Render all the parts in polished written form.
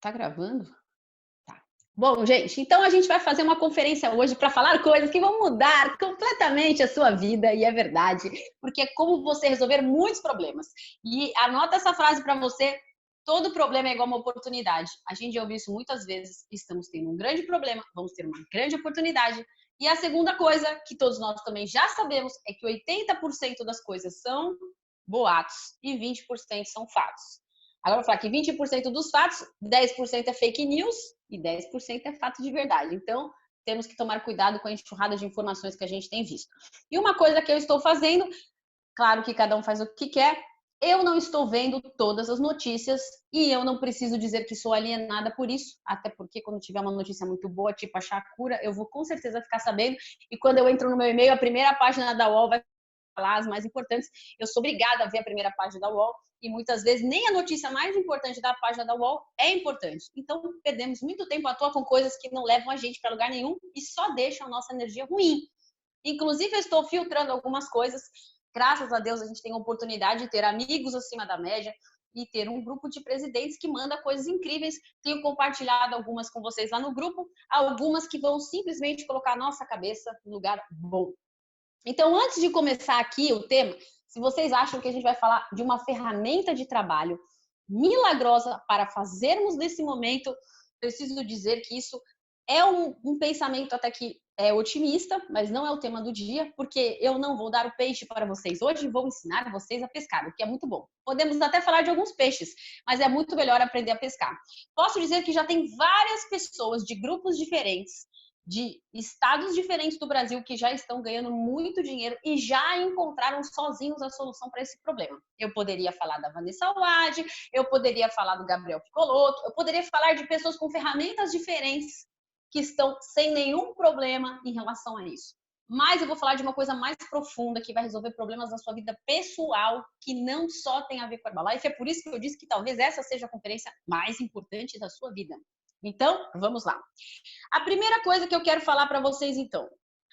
Tá gravando? Tá. Bom, gente, então a gente vai fazer uma conferência hoje para falar coisas que vão mudar completamente a sua vida, e é verdade, porque é como você resolver muitos problemas. E anota essa frase para você: todo problema é igual uma oportunidade. A gente já ouviu isso muitas vezes. Estamos tendo um grande problema, vamos ter uma grande oportunidade. E a segunda coisa, que todos nós também já sabemos, é que 80% das coisas são boatos e 20% são fatos. Agora eu vou falar que 20% dos fatos, 10% é fake news e 10% é fato de verdade. Então, temos que tomar cuidado com a enxurrada de informações que a gente tem visto. E uma coisa que eu estou fazendo, claro que cada um faz o que quer, eu não estou vendo todas as notícias e eu não preciso dizer que sou alienada por isso, até porque quando tiver uma notícia muito boa, tipo achar a cura, eu vou com certeza ficar sabendo. E quando eu entro no meu e-mail, a primeira página da UOL vai falar as mais importantes. Eu sou obrigada a ver a primeira página da UOL e muitas vezes nem a notícia mais importante da página da UOL é importante. Então, perdemos muito tempo à toa com coisas que não levam a gente para lugar nenhum e só deixam a nossa energia ruim. Inclusive, eu estou filtrando algumas coisas. Graças a Deus, a gente tem a oportunidade de ter amigos acima da média e ter um grupo de presidentes que manda coisas incríveis. Tenho compartilhado algumas com vocês lá no grupo, algumas que vão simplesmente colocar a nossa cabeça no lugar bom. Então, antes de começar aqui o tema, se vocês acham que a gente vai falar de uma ferramenta de trabalho milagrosa para fazermos nesse momento, preciso dizer que isso é um pensamento até que é otimista, mas não é o tema do dia, porque eu não vou dar o peixe para vocês hoje, vou ensinar vocês a pescar, o que é muito bom. Podemos até falar de alguns peixes, mas é muito melhor aprender a pescar. Posso dizer que já tem várias pessoas de grupos diferentes, de estados diferentes do Brasil que já estão ganhando muito dinheiro e já encontraram sozinhos a solução para esse problema. Eu poderia falar da Vanessa Wade, eu poderia falar do Gabriel Picoloto, eu poderia falar de pessoas com ferramentas diferentes que estão sem nenhum problema em relação a isso. Mas eu vou falar de uma coisa mais profunda que vai resolver problemas da sua vida pessoal, que não só tem a ver com a Herbalife. É por isso que eu disse que talvez essa seja a conferência mais importante da sua vida. Então, vamos lá. A primeira coisa que eu quero falar para vocês, então,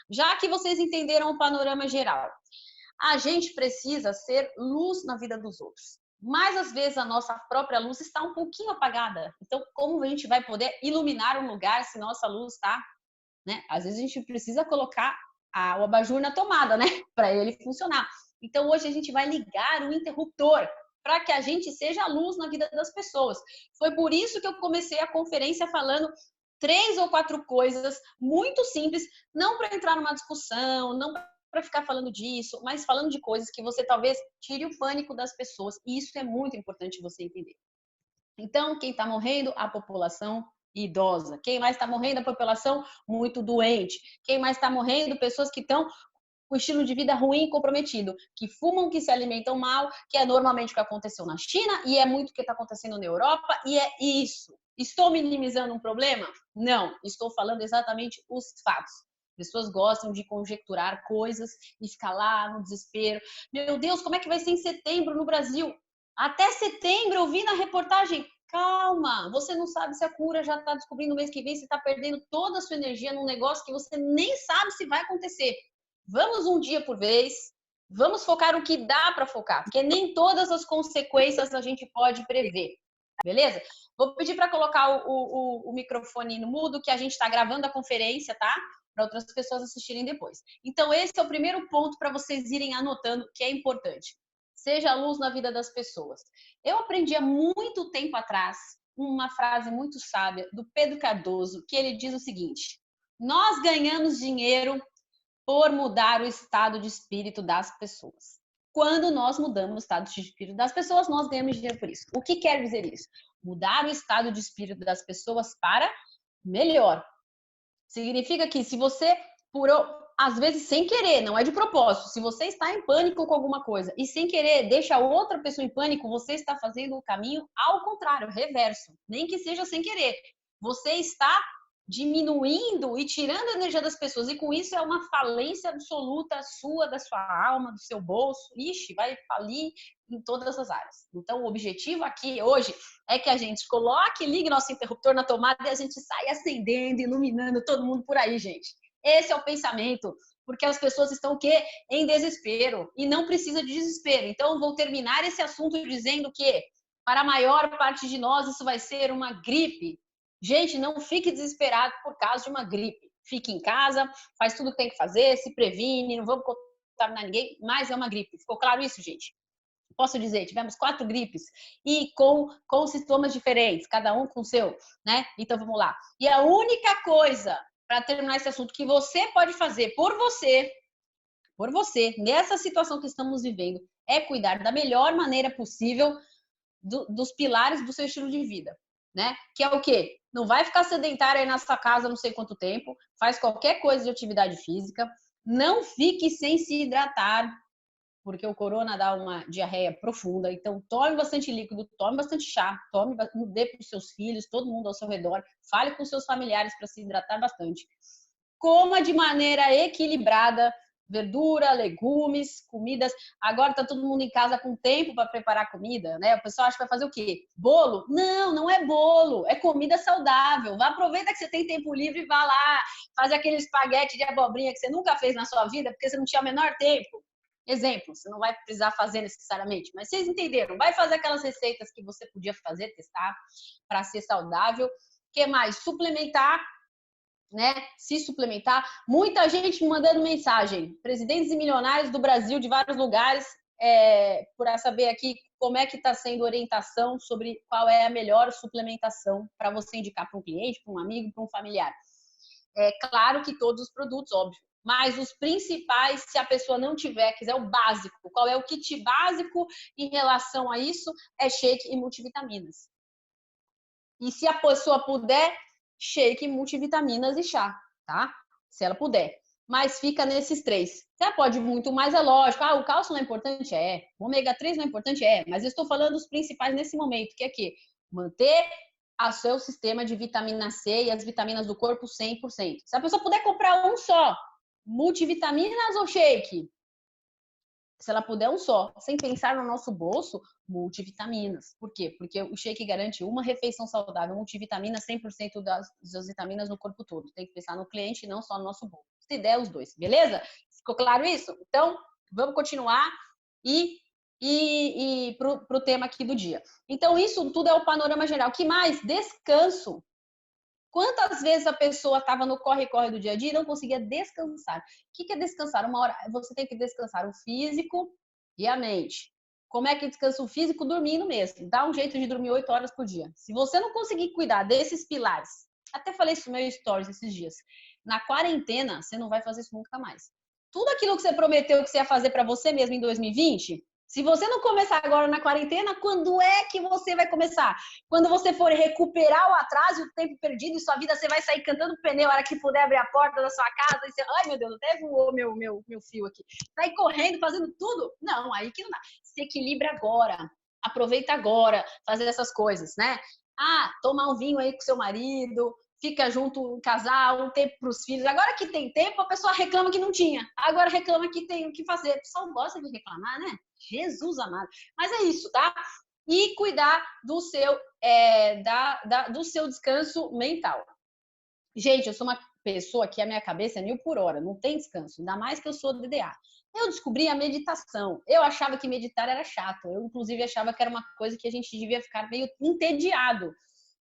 já que vocês entenderam o panorama geral, a gente precisa ser luz na vida dos outros. Mas às vezes a nossa própria luz está um pouquinho apagada. Então, como a gente vai poder iluminar um lugar se nossa luz está, né? Às vezes a gente precisa colocar o abajur na tomada, né? Para ele funcionar. Então, hoje a gente vai ligar o interruptor para que a gente seja a luz na vida das pessoas. Foi por isso que eu comecei a conferência falando 3 ou 4 coisas muito simples, não para entrar numa discussão, não para ficar falando disso, mas falando de coisas que você talvez tire o pânico das pessoas. E isso é muito importante você entender. Então, quem está morrendo? A população idosa. Quem mais está morrendo? A população muito doente. Quem mais está morrendo? Pessoas que estão com estilo de vida ruim e comprometido, que fumam, que se alimentam mal, que é normalmente o que aconteceu na China e é muito o que está acontecendo na Europa, e é isso. Estou minimizando um problema? Não, estou falando exatamente os fatos. Pessoas gostam de conjecturar coisas e ficar lá no desespero. Meu Deus, como é que vai ser em setembro no Brasil? Até setembro eu vi na reportagem. Calma, você não sabe se a cura já está descobrindo no mês que vem, você está perdendo toda a sua energia num negócio que você nem sabe se vai acontecer. Vamos um dia por vez, vamos focar o que dá para focar, porque nem todas as consequências a gente pode prever, beleza? Vou pedir para colocar o microfone no mudo, que a gente está gravando a conferência, tá? Para outras pessoas assistirem depois. Então, esse é o primeiro ponto para vocês irem anotando, que é importante. Seja a luz na vida das pessoas. Eu aprendi há muito tempo atrás uma frase muito sábia do Pedro Cardoso, que ele diz o seguinte: nós ganhamos dinheiro por mudar o estado de espírito das pessoas. Quando nós mudamos o estado de espírito das pessoas, nós ganhamos dinheiro por isso. O que quer dizer isso? Mudar o estado de espírito das pessoas para melhor. Significa que se você, às vezes sem querer, não é de propósito, se você está em pânico com alguma coisa e sem querer deixa outra pessoa em pânico, você está fazendo o caminho ao contrário, reverso. Nem que seja sem querer. Você está diminuindo e tirando a energia das pessoas, e com isso é uma falência absoluta sua, da sua alma, do seu bolso. Ixi, vai falir em todas as áreas. Então, o objetivo aqui hoje é que a gente coloque, ligue nosso interruptor na tomada e a gente saia acendendo, iluminando todo mundo por aí, gente. Esse é o pensamento, porque as pessoas estão o quê? Em desespero, e não precisa de desespero. Então, vou terminar esse assunto dizendo que Para a maior parte de nós, isso vai ser uma gripe. Gente, não fique desesperado por causa de uma gripe. Fique em casa, faz tudo o que tem que fazer, se previne, não vamos contaminar ninguém, mas é uma gripe. Ficou claro isso, gente? Posso dizer, tivemos 4 gripes e com sintomas diferentes, cada um com o seu, né? Então vamos lá. E a única coisa, para terminar esse assunto, que você pode fazer por você, nessa situação que estamos vivendo, é cuidar da melhor maneira possível dos pilares do seu estilo de vida, né? Que é o quê? Não vai ficar sedentário aí na sua casa não sei quanto tempo, faz qualquer coisa de atividade física, não fique sem se hidratar, porque o corona dá uma diarreia profunda. Então, tome bastante líquido, tome bastante chá, dê para os seus filhos, todo mundo ao seu redor, fale com seus familiares para se hidratar bastante. Coma de maneira equilibrada, verdura, legumes, comidas. Agora está todo mundo em casa com tempo para preparar comida, né? O pessoal acha que vai fazer o quê? Bolo? Não, não é bolo, é comida saudável. Aproveita que você tem tempo livre e vá lá fazer aquele espaguete de abobrinha que você nunca fez na sua vida porque você não tinha o menor tempo. Exemplo, você não vai precisar fazer necessariamente, mas vocês entenderam. Vai fazer aquelas receitas que você podia fazer, testar, para ser saudável. O que mais? Suplementar, né? Se suplementar. Muita gente me mandando mensagem. Presidentes e milionários do Brasil, de vários lugares, para saber aqui como é que está sendo a orientação sobre qual é a melhor suplementação para você indicar para um cliente, para um amigo, para um familiar. É claro que todos os produtos, óbvio. Mas os principais, se a pessoa não tiver, quiser o básico, qual é o kit básico em relação a isso? É shake e multivitaminas. E se a pessoa puder, shake, multivitaminas e chá, tá? Se ela puder. Mas fica nesses 3. Você pode muito mais, é lógico. O cálcio não é importante? É. O ômega 3 não é importante? É. Mas eu estou falando dos principais nesse momento, que é que manter o seu sistema de vitamina C e as vitaminas do corpo 100%. Se a pessoa puder comprar um só, multivitaminas ou shake? Se ela puder um só, sem pensar no nosso bolso, multivitaminas. Por quê? Porque o shake garante uma refeição saudável, multivitamina, 100% das vitaminas no corpo todo. Tem que pensar no cliente e não só no nosso bolso. Se der, os dois, beleza? Ficou claro isso? Então, vamos continuar e pro tema aqui do dia. Então, isso tudo é o panorama geral. O que mais? Descanso. Quantas vezes a pessoa estava no corre-corre do dia a dia e não conseguia descansar? O que é descansar? Uma hora você tem que descansar o físico e a mente. Como é que descansa o físico? Dormindo mesmo. Dá um jeito de dormir 8 horas por dia. Se você não conseguir cuidar desses pilares, até falei isso no meu stories esses dias, na quarentena você não vai fazer isso nunca mais. Tudo aquilo que você prometeu que você ia fazer para você mesmo em 2020, se você não começar agora na quarentena, quando é que você vai começar? Quando você for recuperar o atraso e o tempo perdido em sua vida, você vai sair cantando pneu a hora que puder abrir a porta da sua casa e você, ai meu Deus, até voou meu fio aqui. Sair correndo, fazendo tudo? Não, aí que não dá. Se equilibra agora, aproveita agora, fazer essas coisas, né? Tomar um vinho aí com seu marido, fica junto um casal, um tempo para os filhos. Agora que tem tempo, a pessoa reclama que não tinha. Agora reclama que tem o que fazer. O pessoal gosta de reclamar, né? Jesus amado. Mas é isso, tá? E cuidar do seu, do seu descanso mental. Gente, eu sou uma pessoa que a minha cabeça é 1000 por hora, não tem descanso, ainda mais que eu sou DDA. Eu descobri a meditação. Eu achava que meditar era chato. Eu, inclusive, achava que era uma coisa que a gente devia ficar meio entediado.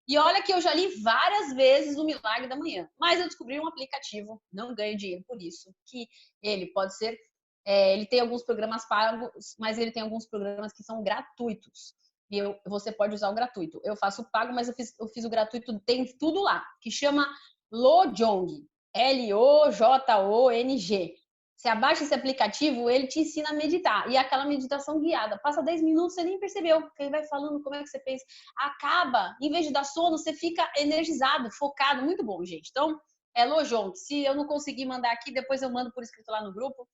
E olha que eu já li várias vezes o Milagre da Manhã, mas eu descobri um aplicativo, não ganho dinheiro por isso, que ele pode ser, ele tem alguns programas pagos, mas ele tem alguns programas que são gratuitos. E você pode usar o gratuito. Eu faço o pago, mas eu fiz o gratuito, tem tudo lá, que chama Lojong, Lojong. Você abaixa esse aplicativo, ele te ensina a meditar. E é aquela meditação guiada. Passa 10 minutos, você nem percebeu. Porque ele vai falando como é que você pensa. Acaba, em vez de dar sono, você fica energizado, focado. Muito bom, gente. Então, é Lojong. Se eu não conseguir mandar aqui, depois eu mando por escrito lá no grupo.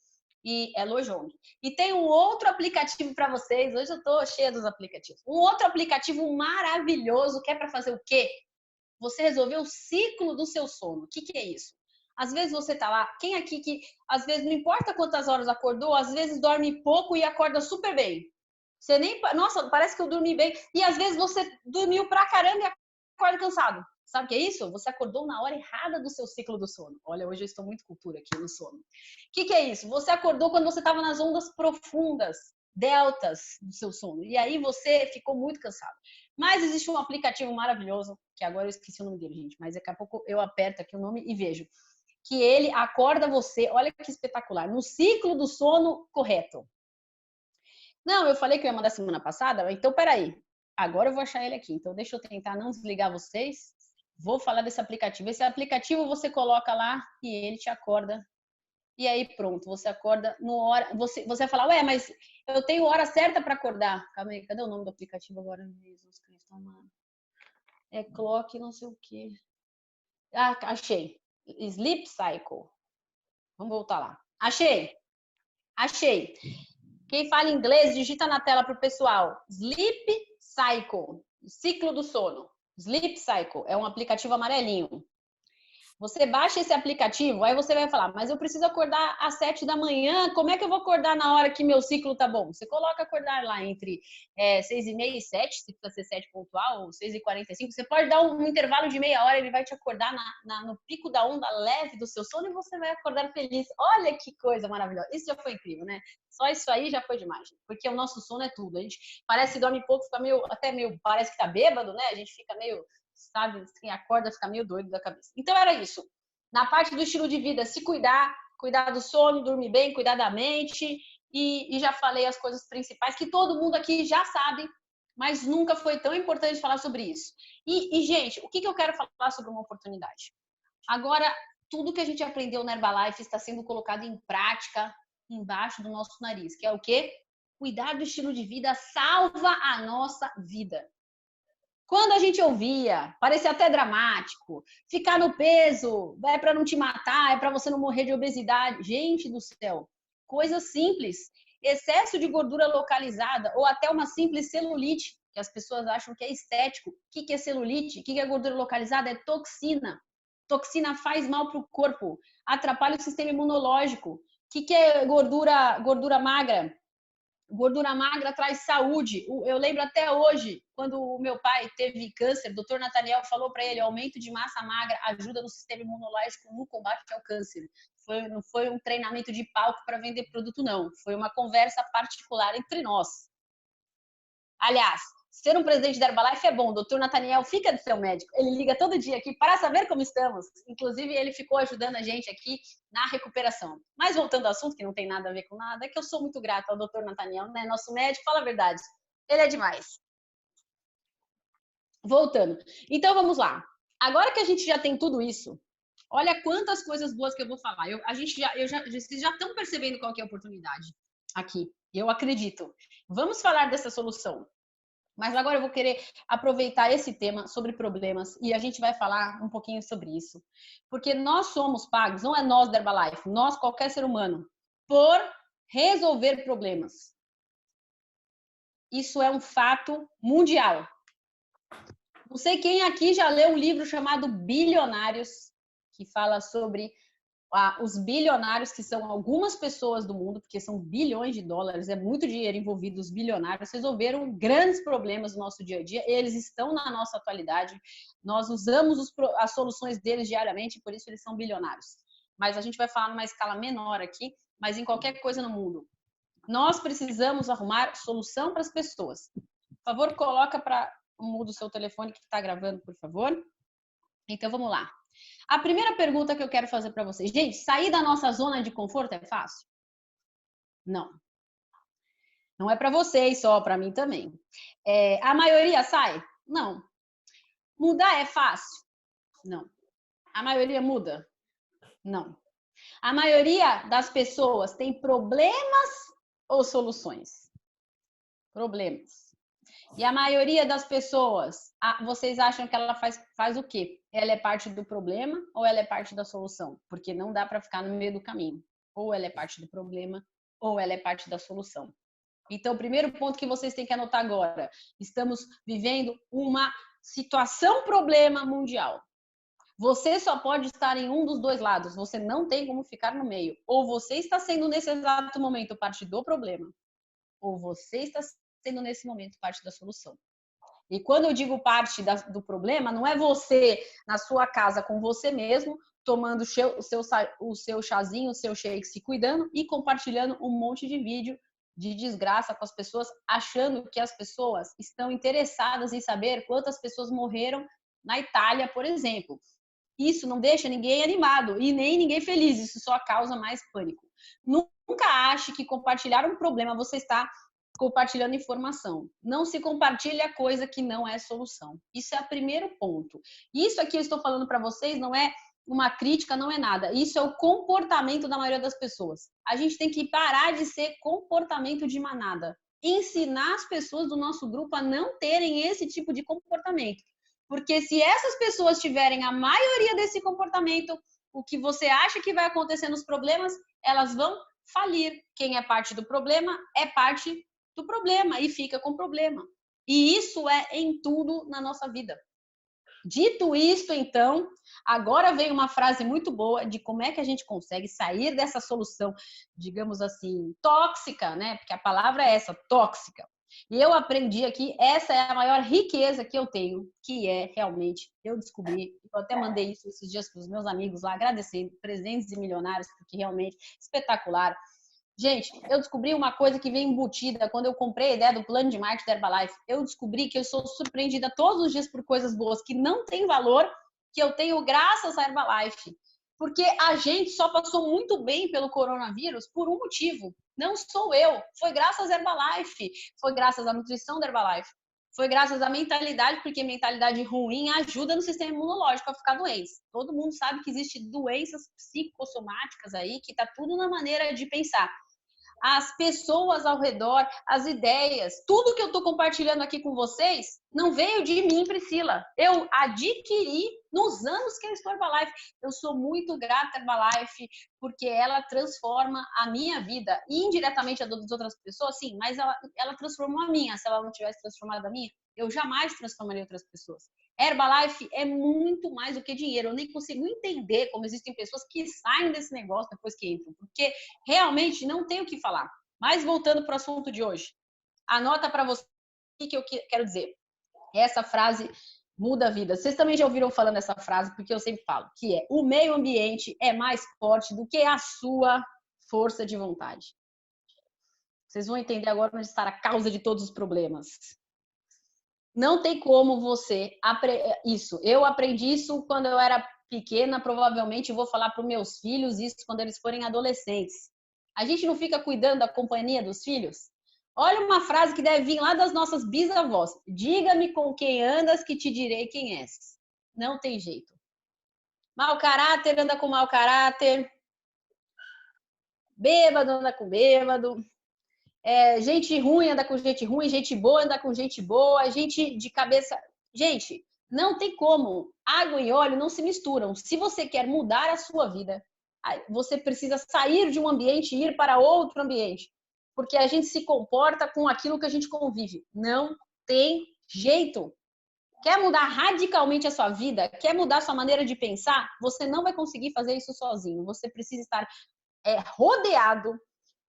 E é Lojong. E tem um outro aplicativo para vocês. Hoje eu tô cheia dos aplicativos. Um outro aplicativo maravilhoso que é para fazer o quê? Você resolver o ciclo do seu sono. O que é isso? Às vezes você tá lá, quem aqui que às vezes não importa quantas horas acordou, às vezes dorme pouco e acorda super bem. Você nem, nossa, parece que eu dormi bem. E às vezes você dormiu pra caramba e acorda cansado. Sabe o que é isso? Você acordou na hora errada do seu ciclo do sono. Olha, hoje eu estou muito cultura aqui no sono. O que é isso? Você acordou quando você estava nas ondas profundas. deltas do seu sono. E aí você ficou muito cansado. Mas existe um aplicativo maravilhoso, que agora eu esqueci o nome dele, gente, mas daqui a pouco eu aperto aqui o nome e vejo. Que ele acorda você, olha que espetacular, no ciclo do sono correto. Não, eu falei que eu ia mandar semana passada, então peraí. Agora eu vou achar ele aqui. Então deixa eu tentar não desligar vocês. Vou falar desse aplicativo. Esse aplicativo você coloca lá e ele te acorda. E aí pronto, você acorda no hora. Você vai falar, ué, mas eu tenho hora certa para acordar. Calma aí, cadê o nome do aplicativo agora? Jesus Cristo, amado. É clock, não sei o quê. Ah, achei. Sleep Cycle. Vamos voltar lá. Achei. Achei. Quem fala inglês, digita na tela para o pessoal. Sleep Cycle, ciclo do sono. Sleep Cycle é um aplicativo amarelinho. Você baixa esse aplicativo, aí você vai falar, mas eu preciso acordar às 7 da manhã, como é que eu vou acordar na hora que meu ciclo tá bom? Você coloca acordar lá entre 6h30 e 7, se precisa ser 7 pontual, ou 6h45, você pode dar um intervalo de meia hora, ele vai te acordar no pico da onda leve do seu sono e você vai acordar feliz. Olha que coisa maravilhosa, isso já foi incrível, né? Só isso aí já foi demais, porque o nosso sono é tudo, a gente parece que dorme pouco, fica até meio, parece que tá bêbado, né? A gente fica meio, sabe, assim, acorda, fica meio doido da cabeça. Então era isso. Na parte do estilo de vida, se cuidar, cuidar do sono, dormir bem, cuidar da mente, e já falei as coisas principais que todo mundo aqui já sabe, mas nunca foi tão importante falar sobre isso. Gente, o que eu quero falar sobre uma oportunidade? Agora, tudo que a gente aprendeu na Herbalife está sendo colocado em prática embaixo do nosso nariz, que é o quê? Cuidar do estilo de vida salva a nossa vida. Quando a gente ouvia, parecia até dramático, ficar no peso é para não te matar, é para você não morrer de obesidade. Gente do céu, coisa simples. Excesso de gordura localizada ou até uma simples celulite, que as pessoas acham que é estético. O que é celulite? O que é gordura localizada? É toxina. Toxina faz mal para o corpo, atrapalha o sistema imunológico. O que é gordura magra? Gordura magra traz saúde. Eu lembro até hoje, quando o meu pai teve câncer, o doutor Nathaniel falou para ele, aumento de massa magra ajuda no sistema imunológico no combate ao câncer. Não foi um treinamento de palco para vender produto, não. Foi uma conversa particular entre nós. Aliás, ser um presidente da Herbalife é bom. O doutor Nathaniel fica de seu médico. Ele liga todo dia aqui para saber como estamos. Inclusive, ele ficou ajudando a gente aqui na recuperação. Mas voltando ao assunto, que não tem nada a ver com nada, é que eu sou muito grata ao doutor Nathaniel, né? Nosso médico, fala a verdade. Ele é demais. Voltando. Então, vamos lá. Agora que a gente já tem tudo isso, olha quantas coisas boas que eu vou falar. Vocês já estão percebendo qual que é a oportunidade aqui. Eu acredito. Vamos falar dessa solução. Mas agora eu vou querer aproveitar esse tema sobre problemas e a gente vai falar um pouquinho sobre isso. Porque nós somos pagos, não é nós da Herbalife, nós, qualquer ser humano, por resolver problemas. Isso é um fato mundial. Não sei quem aqui já leu um livro chamado Bilionários, que fala sobre os bilionários, que são algumas pessoas do mundo, porque são bilhões de dólares, é muito dinheiro envolvido, os bilionários resolveram grandes problemas no nosso dia a dia, eles estão na nossa atualidade, nós usamos as soluções deles diariamente, por isso eles são bilionários. Mas a gente vai falar numa escala menor aqui, mas em qualquer coisa no mundo. Nós precisamos arrumar solução para as pessoas. Por favor, coloca para muda o seu telefone que está gravando, por favor. Então, vamos lá. A primeira pergunta que eu quero fazer para vocês. Gente, sair da nossa zona de conforto é fácil? Não. Não é para vocês só, para mim também. A maioria sai? Não. Mudar é fácil? Não. A maioria muda? Não. A maioria das pessoas tem problemas ou soluções? Problemas. E a maioria das pessoas, vocês acham que ela faz o quê? Ela é parte do problema ou ela é parte da solução? Porque não dá para ficar no meio do caminho. Ou ela é parte do problema ou ela é parte da solução. Então, o primeiro ponto que vocês têm que anotar agora, estamos vivendo uma situação problema mundial. Você só pode estar em um dos dois lados, você não tem como ficar no meio. Ou você está sendo nesse exato momento parte do problema, ou você está sendo nesse momento parte da solução. E quando eu digo parte do problema, não é você na sua casa com você mesmo, tomando o seu chazinho, o seu shake, se cuidando e compartilhando um monte de vídeo de desgraça com as pessoas, achando que as pessoas estão interessadas em saber quantas pessoas morreram na Itália, por exemplo. Isso não deixa ninguém animado e nem ninguém feliz, isso só causa mais pânico. Nunca ache que compartilhar um problema você está compartilhando informação. Não se compartilha coisa que não é solução. Isso é o primeiro ponto. Isso aqui eu estou falando para vocês não é uma crítica, não é nada. Isso é o comportamento da maioria das pessoas. A gente tem que parar de ser comportamento de manada. Ensinar as pessoas do nosso grupo a não terem esse tipo de comportamento. Porque se essas pessoas tiverem a maioria desse comportamento, o que você acha que vai acontecer nos problemas, elas vão falir. Quem é parte do problema é parte do problema e fica com problema. E isso é em tudo na nossa vida. Dito isto, então, agora vem uma frase muito boa de como é que a gente consegue sair dessa solução, digamos assim, tóxica, né? Porque a palavra é essa, tóxica. E eu aprendi aqui, essa é a maior riqueza que eu tenho, que é realmente, eu descobri, eu até mandei isso esses dias para os meus amigos lá, agradecendo, presentes e milionários, porque realmente espetacular. Gente, eu descobri uma coisa que vem embutida quando eu comprei a ideia do plano de marketing da Herbalife. Eu descobri que eu sou surpreendida todos os dias por coisas boas que não têm valor, que eu tenho graças à Herbalife. Porque a gente só passou muito bem pelo coronavírus por um motivo. Não sou eu. Foi graças à Herbalife. Foi graças à nutrição da Herbalife. Foi graças à mentalidade, porque mentalidade ruim ajuda no sistema imunológico a ficar doente. Todo mundo sabe que existem doenças psicossomáticas aí, que tá tudo na maneira de pensar. As pessoas ao redor, as ideias, tudo que eu estou compartilhando aqui com vocês não veio de mim, Priscila. Eu adquiri nos anos que eu estou Herbalife. Eu sou muito grata à Herbalife porque ela transforma a minha vida e indiretamente a das outras pessoas, sim, mas ela transformou a minha. Se ela não tivesse transformado a minha, eu jamais transformaria outras pessoas. Herbalife é muito mais do que dinheiro. Eu nem consigo entender como existem pessoas que saem desse negócio depois que entram, porque realmente não tem o que falar. Mas voltando para o assunto de hoje, anota para você o que eu quero dizer. Essa frase muda a vida. Vocês também já ouviram falando essa frase, porque eu sempre falo, que é: o meio ambiente é mais forte do que a sua força de vontade. Vocês vão entender agora onde está a causa de todos os problemas. Não tem como você isso. Eu aprendi isso quando eu era pequena, provavelmente vou falar para os meus filhos isso quando eles forem adolescentes. A gente não fica cuidando da companhia dos filhos? Olha uma frase que deve vir lá das nossas bisavós. Diga-me com quem andas que te direi quem és. Não tem jeito. Mau caráter anda com mau caráter. Bêbado anda com bêbado. Gente ruim anda com gente ruim, gente boa anda com gente boa, gente de cabeça... Gente, não tem como. Água e óleo não se misturam. Se você quer mudar a sua vida, você precisa sair de um ambiente e ir para outro ambiente. Porque a gente se comporta com aquilo que a gente convive. Não tem jeito. Quer mudar radicalmente a sua vida? Quer mudar a sua maneira de pensar? Você não vai conseguir fazer isso sozinho. Você precisa estar rodeado,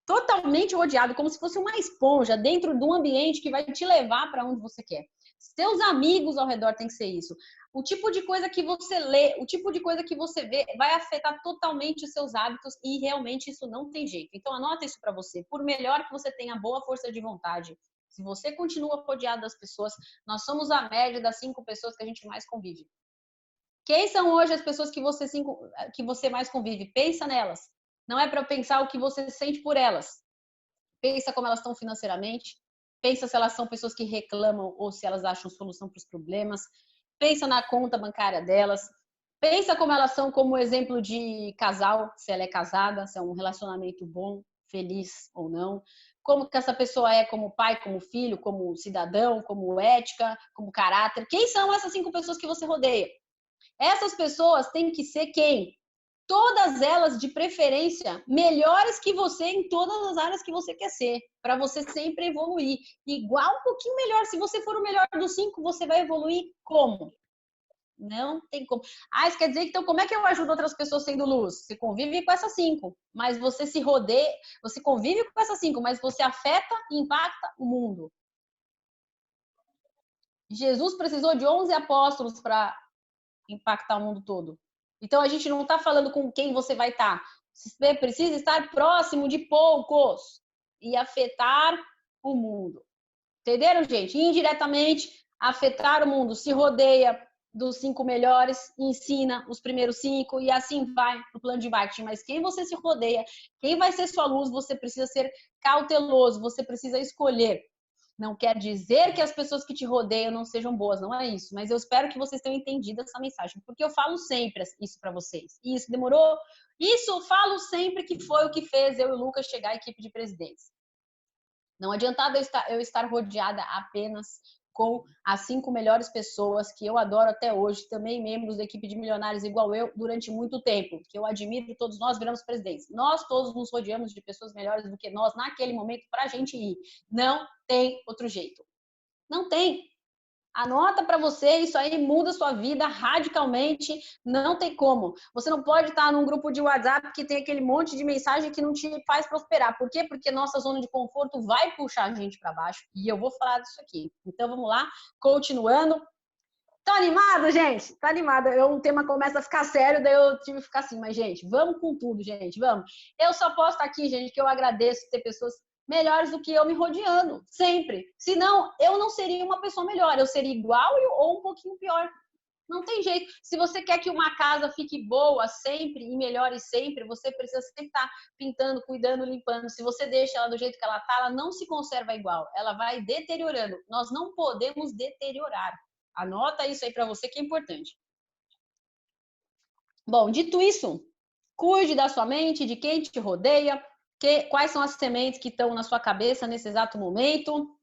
totalmente rodeado, como se fosse uma esponja dentro de um ambiente que vai te levar para onde você quer. Seus amigos ao redor tem que ser isso. O tipo de coisa que você lê, o tipo de coisa que você vê vai afetar totalmente os seus hábitos e realmente isso não tem jeito. Então anota isso para você. Por melhor que você tenha boa força de vontade, se você continua rodeado das pessoas, nós somos a média das 5 pessoas que a gente mais convive. Quem são hoje as pessoas que você mais convive? Pensa nelas. Não é para pensar o que você sente por elas. Pensa como elas estão financeiramente. Pensa se elas são pessoas que reclamam ou se elas acham solução para os problemas. Pensa na conta bancária delas. Pensa como elas são como exemplo de casal, se ela é casada, se é um relacionamento bom, feliz ou não. Como que essa pessoa é como pai, como filho, como cidadão, como ética, como caráter. Quem são essas 5 pessoas que você rodeia? Essas pessoas têm que ser quem? Todas elas, de preferência, melhores que você em todas as áreas que você quer ser, para você sempre evoluir. Igual um pouquinho melhor. Se você for o melhor dos 5, você vai evoluir como? Não tem como. Isso quer dizer que então como é que eu ajudo outras pessoas sendo luz? Você convive com essas 5, mas você se rodeia, você convive com essas 5, mas você afeta e impacta o mundo. Jesus precisou de 11 apóstolos para impactar o mundo todo. Então a gente não está falando com quem você vai estar. Você precisa estar próximo de poucos. e afetar o mundo. Entenderam, gente? Indiretamente, afetar o mundo. Se rodeia dos 5 melhores, ensina os primeiros 5 e assim vai no plano de marketing. Mas quem você se rodeia, quem vai ser sua luz, você precisa ser cauteloso, você precisa escolher. Não quer dizer que as pessoas que te rodeiam não sejam boas, não é isso. Mas eu espero que vocês tenham entendido essa mensagem, porque eu falo sempre isso para vocês. Isso demorou. Isso eu falo sempre que foi o que fez eu e o Lucas chegar à equipe de presidentes. Não adiantava eu estar rodeada apenas com as 5 melhores pessoas que eu adoro até hoje, também membros da equipe de milionários igual eu, durante muito tempo, que eu admiro e todos nós viramos presidentes. Nós todos nos rodeamos de pessoas melhores do que nós naquele momento para a gente ir. Não tem outro jeito. Não tem. Anota para você, isso aí muda a sua vida radicalmente, não tem como. Você não pode estar num grupo de WhatsApp que tem aquele monte de mensagem que não te faz prosperar. Por quê? Porque nossa zona de conforto vai puxar a gente para baixo e eu vou falar disso aqui. Então vamos lá, continuando. Tá animado, gente? Tá animado. O tema começa a ficar sério, daí eu tive que ficar assim, mas gente, vamos com tudo, gente, vamos. Eu só posso estar aqui, gente, que eu agradeço ter pessoas melhores do que eu me rodeando, sempre. Senão, eu não seria uma pessoa melhor, eu seria igual ou um pouquinho pior. Não tem jeito. Se você quer que uma casa fique boa sempre e melhore sempre, você precisa sempre estar pintando, cuidando, limpando. Se você deixa ela do jeito que ela está, ela não se conserva igual. Ela vai deteriorando. Nós não podemos deteriorar. Anota isso aí para você que é importante. Bom, dito isso, cuide da sua mente, de quem te rodeia, quais são as sementes que estão na sua cabeça nesse exato momento.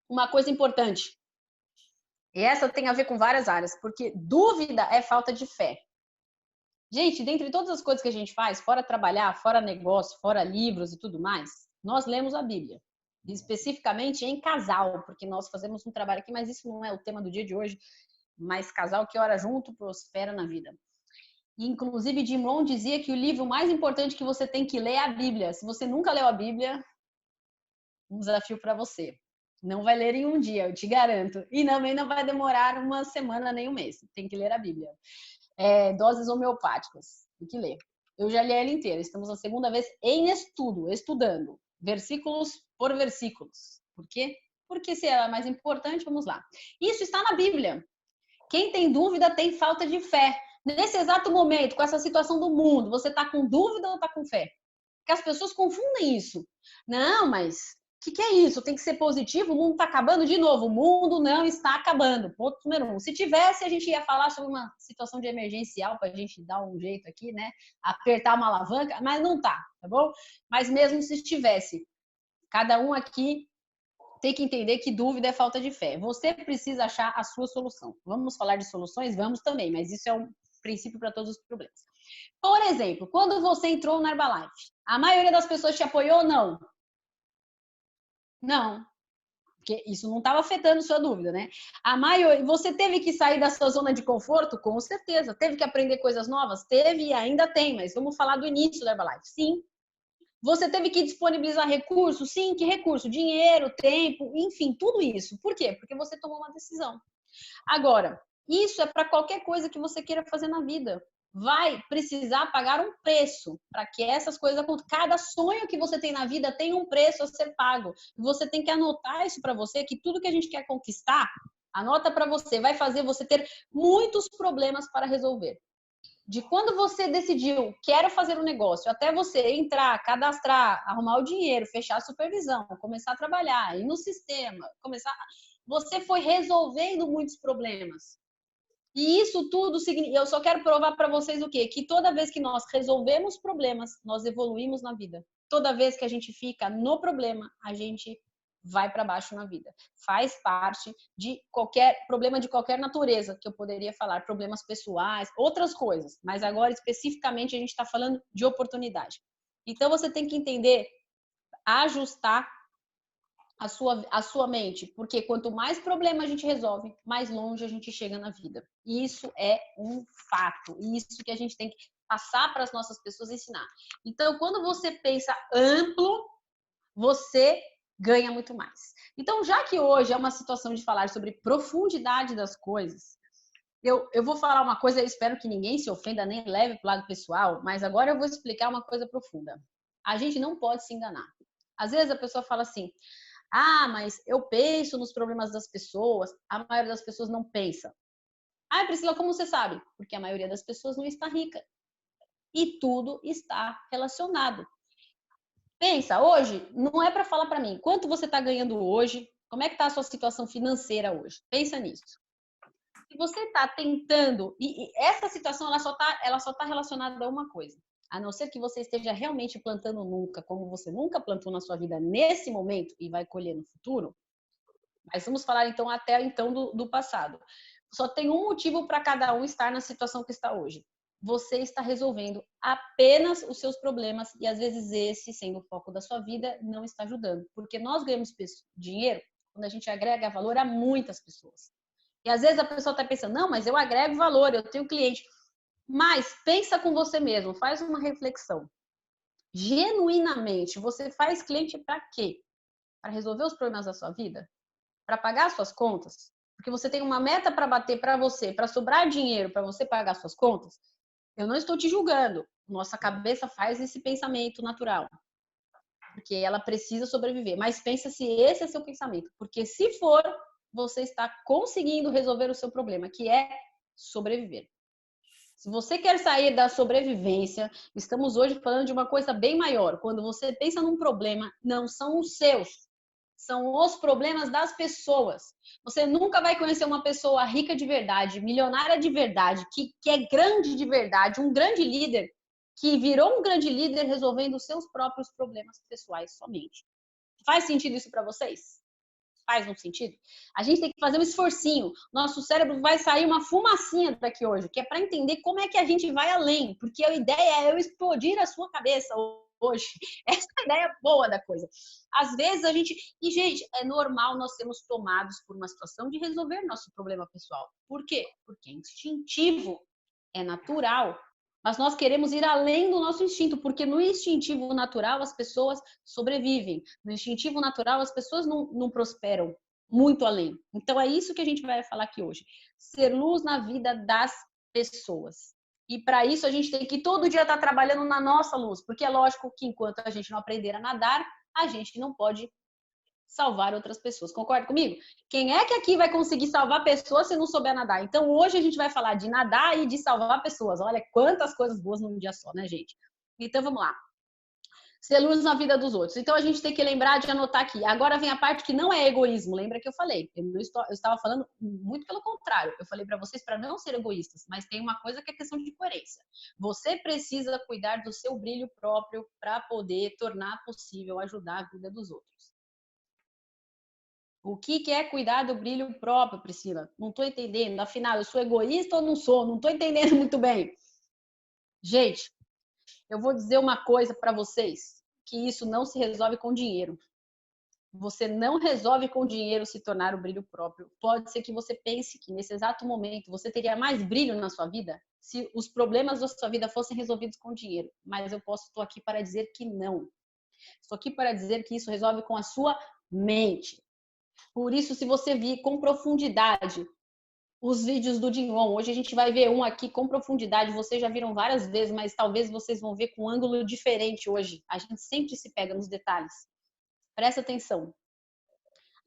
Uma coisa importante, e essa tem a ver com várias áreas, porque dúvida é falta de fé. Gente, dentre todas as coisas que a gente faz, fora trabalhar, fora negócio, fora livros e tudo mais, nós lemos a Bíblia. Especificamente em casal, porque nós fazemos um trabalho aqui, mas isso não é o tema do dia de hoje, mas casal que ora junto prospera na vida. Inclusive, Jim Rohn dizia que o livro mais importante que você tem que ler é a Bíblia. Se você nunca leu a Bíblia, um desafio para você. Não vai ler em um dia, eu te garanto. E também não vai demorar uma semana nem um mês. Tem que ler a Bíblia. Doses homeopáticas, tem que ler. Eu já li ela inteira. Estamos na segunda vez em estudo, estudando. Versículos por versículos. Por quê? Porque se ela é mais importante, vamos lá. Isso está na Bíblia. Quem tem dúvida tem falta de fé. Nesse exato momento, com essa situação do mundo, você está com dúvida ou está com fé? Porque as pessoas confundem isso. Não, mas o que é isso? Tem que ser positivo? O mundo está acabando de novo. O mundo não está acabando. Ponto número 1. Se tivesse, a gente ia falar sobre uma situação de emergencial para a gente dar um jeito aqui, né? Apertar uma alavanca, mas não tá, tá bom? Mas mesmo se estivesse, cada um aqui tem que entender que dúvida é falta de fé. Você precisa achar a sua solução. Vamos falar de soluções? Vamos também, mas isso é um princípio para todos os problemas. Por exemplo, quando você entrou no Herbalife, a maioria das pessoas te apoiou ou não? Não. Porque isso não estava afetando sua dúvida, né? A maioria, você teve que sair da sua zona de conforto? Com certeza. Teve que aprender coisas novas? Teve e ainda tem, mas vamos falar do início do Herbalife. Sim. Você teve que disponibilizar recursos? Sim, que recurso? Dinheiro, tempo, enfim, tudo isso. Por quê? Porque você tomou uma decisão. Agora, isso é para qualquer coisa que você queira fazer na vida. Vai precisar pagar um preço para que essas coisas aconteçam. Cada sonho que você tem na vida tem um preço a ser pago. Você tem que anotar isso para você, que tudo que a gente quer conquistar, anota para você, vai fazer você ter muitos problemas para resolver. De quando você decidiu, quero fazer um negócio, até você entrar, cadastrar, arrumar o dinheiro, fechar a supervisão, começar a trabalhar, ir no sistema, você foi resolvendo muitos problemas. E isso tudo significa, eu só quero provar para vocês o quê? Que toda vez que nós resolvemos problemas, nós evoluímos na vida. Toda vez que a gente fica no problema, a gente vai para baixo na vida. Faz parte de qualquer problema de qualquer natureza, que eu poderia falar, problemas pessoais, outras coisas, mas agora especificamente a gente está falando de oportunidade. Então você tem que entender, ajustar a sua mente, porque quanto mais problema a gente resolve, mais longe a gente chega na vida. E isso é um fato, e isso que a gente tem que passar para as nossas pessoas ensinar. Então, quando você pensa amplo, você ganha muito mais. Então, já que hoje é uma situação de falar sobre profundidade das coisas, eu vou falar uma coisa, eu espero que ninguém se ofenda nem leve para o lado pessoal, mas agora eu vou explicar uma coisa profunda. A gente não pode se enganar. Às vezes a pessoa fala assim, ah, mas eu penso nos problemas das pessoas, a maioria das pessoas não pensa. Ah, Priscila, como você sabe? Porque a maioria das pessoas não está rica. E tudo está relacionado. Pensa, hoje, não é para falar para mim quanto você está ganhando hoje, como é que está a sua situação financeira hoje. Pensa nisso. Se você está tentando, e essa situação ela só tá relacionada a uma coisa, a não ser que você esteja realmente plantando nunca, como você nunca plantou na sua vida nesse momento e vai colher no futuro. Mas vamos falar então até então do passado. Só tem um motivo para cada um estar na situação que está hoje. Você está resolvendo apenas os seus problemas e às vezes esse, sendo o foco da sua vida, não está ajudando. Porque nós ganhamos dinheiro quando a gente agrega valor a muitas pessoas. E às vezes a pessoa está pensando, não, mas eu agrego valor, eu tenho cliente. Mas pensa com você mesmo, faz uma reflexão. Genuinamente, você faz cliente para quê? Para resolver os problemas da sua vida? Para pagar suas contas? Porque você tem uma meta para bater para você, para sobrar dinheiro para você pagar suas contas? Eu não estou te julgando. Nossa cabeça faz esse pensamento natural. Porque ela precisa sobreviver. Mas pensa se esse é seu pensamento. Porque se for, você está conseguindo resolver o seu problema, que é sobreviver. Se você quer sair da sobrevivência, estamos hoje falando de uma coisa bem maior. Quando você pensa num problema, não são os seus, são os problemas das pessoas. Você nunca vai conhecer uma pessoa rica de verdade, milionária de verdade, que é grande de verdade, um grande líder, que virou um grande líder resolvendo os seus próprios problemas pessoais somente. Faz sentido isso para vocês? Faz um sentido? A gente tem que fazer um esforcinho. Nosso cérebro vai sair uma fumacinha daqui hoje, que é para entender como é que a gente vai além, porque a ideia é eu explodir a sua cabeça hoje. Essa é a ideia boa da coisa. Às vezes a gente... E, gente, é normal nós sermos tomados por uma situação de resolver nosso problema pessoal. Por quê? Porque é instintivo, é natural. Mas nós queremos ir além do nosso instinto, porque no instintivo natural as pessoas sobrevivem. No instintivo natural as pessoas não prosperam muito além. Então é isso que a gente vai falar aqui hoje. Ser luz na vida das pessoas. E para isso a gente tem que todo dia estar trabalhando na nossa luz, porque é lógico que enquanto a gente não aprender a nadar, a gente não pode salvar outras pessoas. Concorda comigo? Quem é que aqui vai conseguir salvar pessoas se não souber nadar? Então hoje a gente vai falar de nadar e de salvar pessoas. Olha quantas coisas boas num dia só, né, gente? Então vamos lá. Ser luz na vida dos outros. Então a gente tem que lembrar de anotar aqui. Agora vem a parte que não é egoísmo. Lembra que eu falei? Eu estava falando muito pelo contrário. Eu falei para vocês para não ser egoístas, mas tem uma coisa que é questão de coerência. Você precisa cuidar do seu brilho próprio para poder tornar possível ajudar a vida dos outros. O que é cuidar do brilho próprio, Priscila? Não estou entendendo. Afinal, eu sou egoísta ou não sou? Não estou entendendo muito bem. Gente, eu vou dizer uma coisa para vocês, que isso não se resolve com dinheiro. Você não resolve com dinheiro se tornar o brilho próprio. Pode ser que você pense que nesse exato momento você teria mais brilho na sua vida se os problemas da sua vida fossem resolvidos com dinheiro. Mas estou aqui para dizer que não. Estou aqui para dizer que isso resolve com a sua mente. Por isso, se você vir com profundidade os vídeos do Dinhon, hoje a gente vai ver um aqui com profundidade, vocês já viram várias vezes, mas talvez vocês vão ver com um ângulo diferente hoje. A gente sempre se pega nos detalhes. Presta atenção.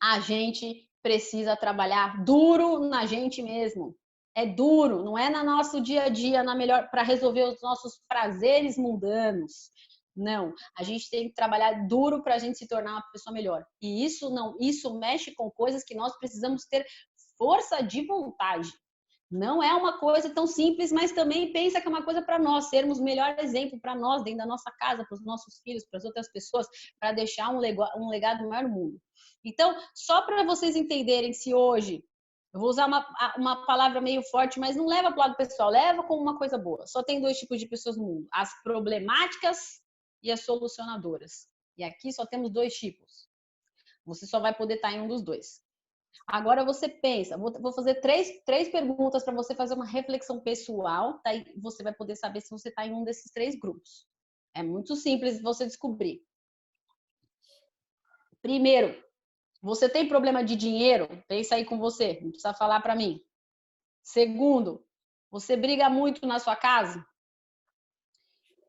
A gente precisa trabalhar duro na gente mesmo. É duro, não é no nosso dia a dia, na melhor para resolver os nossos prazeres mundanos. Não, a gente tem que trabalhar duro para a gente se tornar uma pessoa melhor. E isso mexe com coisas que nós precisamos ter força de vontade. Não é uma coisa tão simples, mas também pensa que é uma coisa para nós, sermos o melhor exemplo para nós, dentro da nossa casa, para os nossos filhos, para as outras pessoas, para deixar um legado maior no mundo. Então, só para vocês entenderem se hoje, eu vou usar uma palavra meio forte, mas não leva para o lado pessoal, leva como uma coisa boa. Só tem dois tipos de pessoas no mundo, as problemáticas e as solucionadoras. E aqui só temos dois tipos. Você só vai poder estar em um dos dois. Agora você pensa, vou fazer três perguntas para você fazer uma reflexão pessoal, daí você vai poder saber se você está em um desses três grupos. É muito simples você descobrir. Primeiro, você tem problema de dinheiro? Pensa aí com você, não precisa falar para mim. Segundo, você briga muito na sua casa?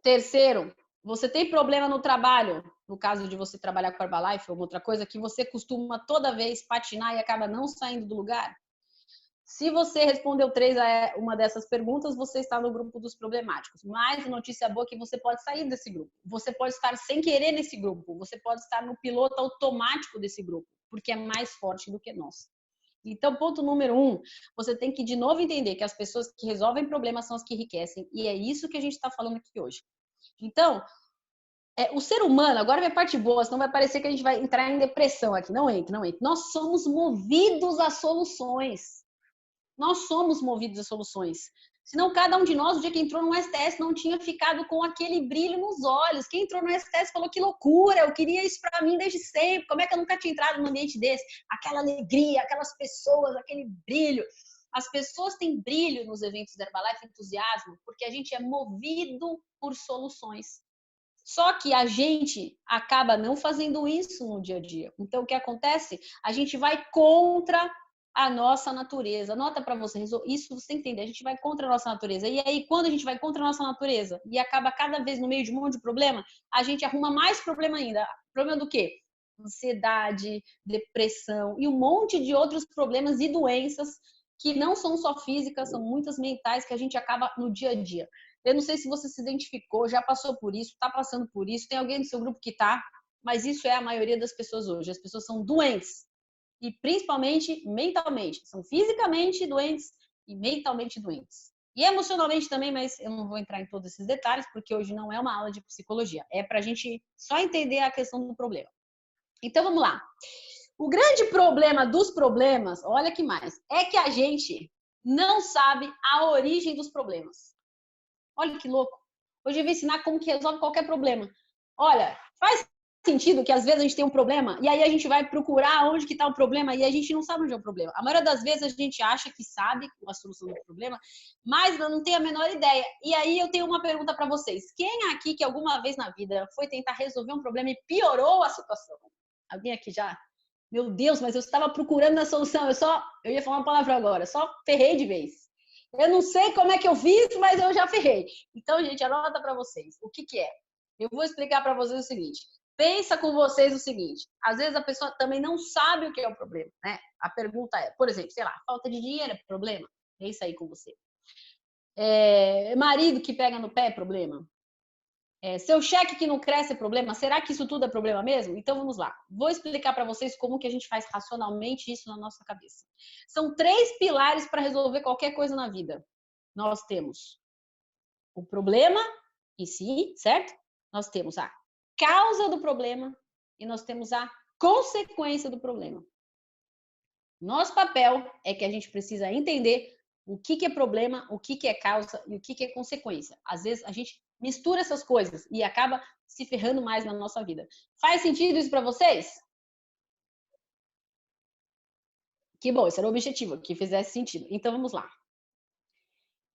Terceiro, você tem problema no trabalho? no caso de você trabalhar com Herbalife ou outra coisa, que você costuma toda vez patinar e acaba não saindo do lugar? Se você respondeu 3 a uma dessas perguntas, você está no grupo dos problemáticos. Mas a notícia boa é que você pode sair desse grupo. Você pode estar sem querer nesse grupo. Você pode estar no piloto automático desse grupo, porque é mais forte do que nós. Então, ponto número 1, você tem que de novo entender que as pessoas que resolvem problemas são as que enriquecem. E é isso que a gente está falando aqui hoje. Então, o ser humano, agora vem a parte boa, senão vai parecer que a gente vai entrar em depressão aqui. Não entre, não entre. Nós somos movidos a soluções. Nós somos movidos a soluções. Senão, cada um de nós, o dia que entrou no STS, não tinha ficado com aquele brilho nos olhos. Quem entrou no STS falou, que loucura, eu queria isso para mim desde sempre. Como é que eu nunca tinha entrado num ambiente desse? Aquela alegria, aquelas pessoas, aquele brilho. As pessoas têm brilho nos eventos da Herbalife, entusiasmo, porque a gente é movido por soluções. Só que a gente acaba não fazendo isso no dia a dia. Então, o que acontece? A gente vai contra a nossa natureza. Nota para você, isso você entender, a gente vai contra a nossa natureza. E aí, quando a gente vai contra a nossa natureza e acaba cada vez no meio de um monte de problema, a gente arruma mais problema ainda. Problema do quê? Ansiedade, depressão e um monte de outros problemas e doenças que não são só físicas, são muitas mentais que a gente acaba no dia a dia. Eu não sei se você se identificou, já passou por isso, está passando por isso, tem alguém no seu grupo que está, mas isso é a maioria das pessoas hoje. As pessoas são doentes. E principalmente mentalmente. São fisicamente doentes e mentalmente doentes. E emocionalmente também, mas eu não vou entrar em todos esses detalhes, porque hoje não é uma aula de psicologia. É para a gente só entender a questão do problema. Então, vamos lá. O grande problema dos problemas, olha que mais, é que a gente não sabe a origem dos problemas. Olha que louco. Hoje eu vou ensinar como que resolve qualquer problema. Olha, faz sentido que às vezes a gente tem um problema e aí a gente vai procurar onde que está o problema e a gente não sabe onde é o problema. A maioria das vezes a gente acha que sabe a solução do problema, mas não tem a menor ideia. E aí eu tenho uma pergunta para vocês. Quem aqui que alguma vez na vida foi tentar resolver um problema e piorou a situação? Alguém aqui já? Meu Deus, mas eu estava procurando a solução. Eu ia falar uma palavra agora, só ferrei de vez. Eu não sei como é que eu fiz, mas eu já ferrei. Então, gente, anota para vocês. O que é? Eu vou explicar para vocês o seguinte. Pensa com vocês o seguinte. Às vezes a pessoa também não sabe o que é o problema, né? A pergunta é, por exemplo, sei lá, falta de dinheiro é problema? Pensa aí com você. Marido que pega no pé é problema? Seu cheque que não cresce é problema? Será que isso tudo é problema mesmo? Então vamos lá. Vou explicar para vocês como que a gente faz racionalmente isso na nossa cabeça. São 3 pilares para resolver qualquer coisa na vida. Nós temos o problema em si, certo? Nós temos a causa do problema e nós temos a consequência do problema. Nosso papel é que a gente precisa entender o que é problema, o que é causa e o que é consequência. Às vezes a gente mistura essas coisas e acaba se ferrando mais na nossa vida. Faz sentido isso para vocês? Que bom, esse era o objetivo, que fizesse sentido. Então vamos lá.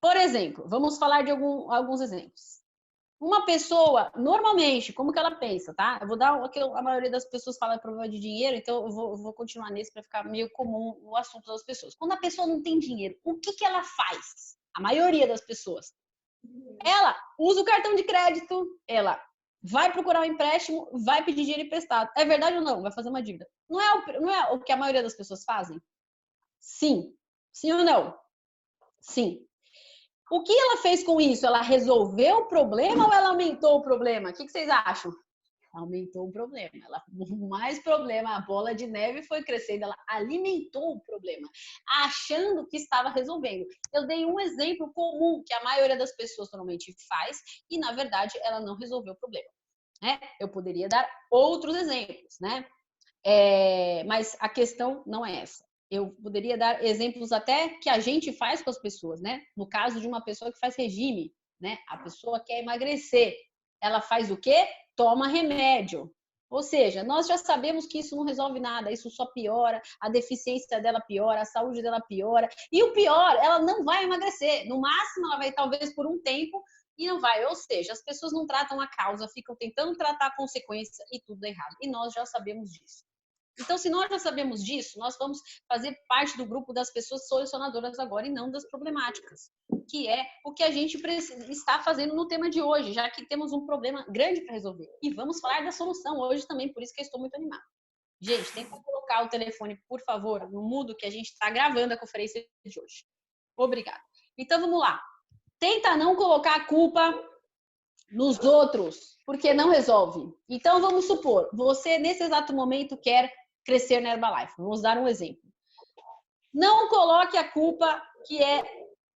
Por exemplo, vamos falar de alguns exemplos. Uma pessoa, normalmente, como que ela pensa, tá? Eu vou dar o que a maioria das pessoas fala problema de dinheiro, então eu vou continuar nesse para ficar meio comum o assunto das pessoas. Quando a pessoa não tem dinheiro, o que ela faz? A maioria das pessoas. Ela usa o cartão de crédito, ela vai procurar um empréstimo, vai pedir dinheiro emprestado. É verdade ou não? Vai fazer uma dívida. Não é o que a maioria das pessoas fazem? Sim. Sim ou não? Sim. O que ela fez com isso? Ela resolveu o problema ou ela aumentou o problema? O que vocês acham? Aumentou o problema. Ela arrumou mais problema. A bola de neve foi crescendo. Ela alimentou o problema, achando que estava resolvendo. Eu dei um exemplo comum que a maioria das pessoas normalmente faz e, na verdade, ela não resolveu o problema. Né? Eu poderia dar outros exemplos, né? Mas a questão não é essa. Eu poderia dar exemplos até que a gente faz com as pessoas, né? No caso de uma pessoa que faz regime, né? A pessoa quer emagrecer. Ela faz o quê? Toma remédio. Ou seja, nós já sabemos que isso não resolve nada, isso só piora, a deficiência dela piora, a saúde dela piora. E o pior, ela não vai emagrecer. No máximo, ela vai talvez por um tempo e não vai. Ou seja, as pessoas não tratam a causa, ficam tentando tratar a consequência e tudo é errado. E nós já sabemos disso. Então, se nós já sabemos disso, nós vamos fazer parte do grupo das pessoas solucionadoras agora e não das problemáticas, que é o que a gente está fazendo no tema de hoje, já que temos um problema grande para resolver. E vamos falar da solução hoje também, por isso que eu estou muito animada. Gente, tenta colocar o telefone, por favor, no mudo, que a gente está gravando a conferência de hoje. Obrigada. Então, vamos lá. Tenta não colocar a culpa nos outros, porque não resolve. Então, vamos supor, você, nesse exato momento, quer crescer na Herbalife. Vamos dar um exemplo. Não coloque a culpa que é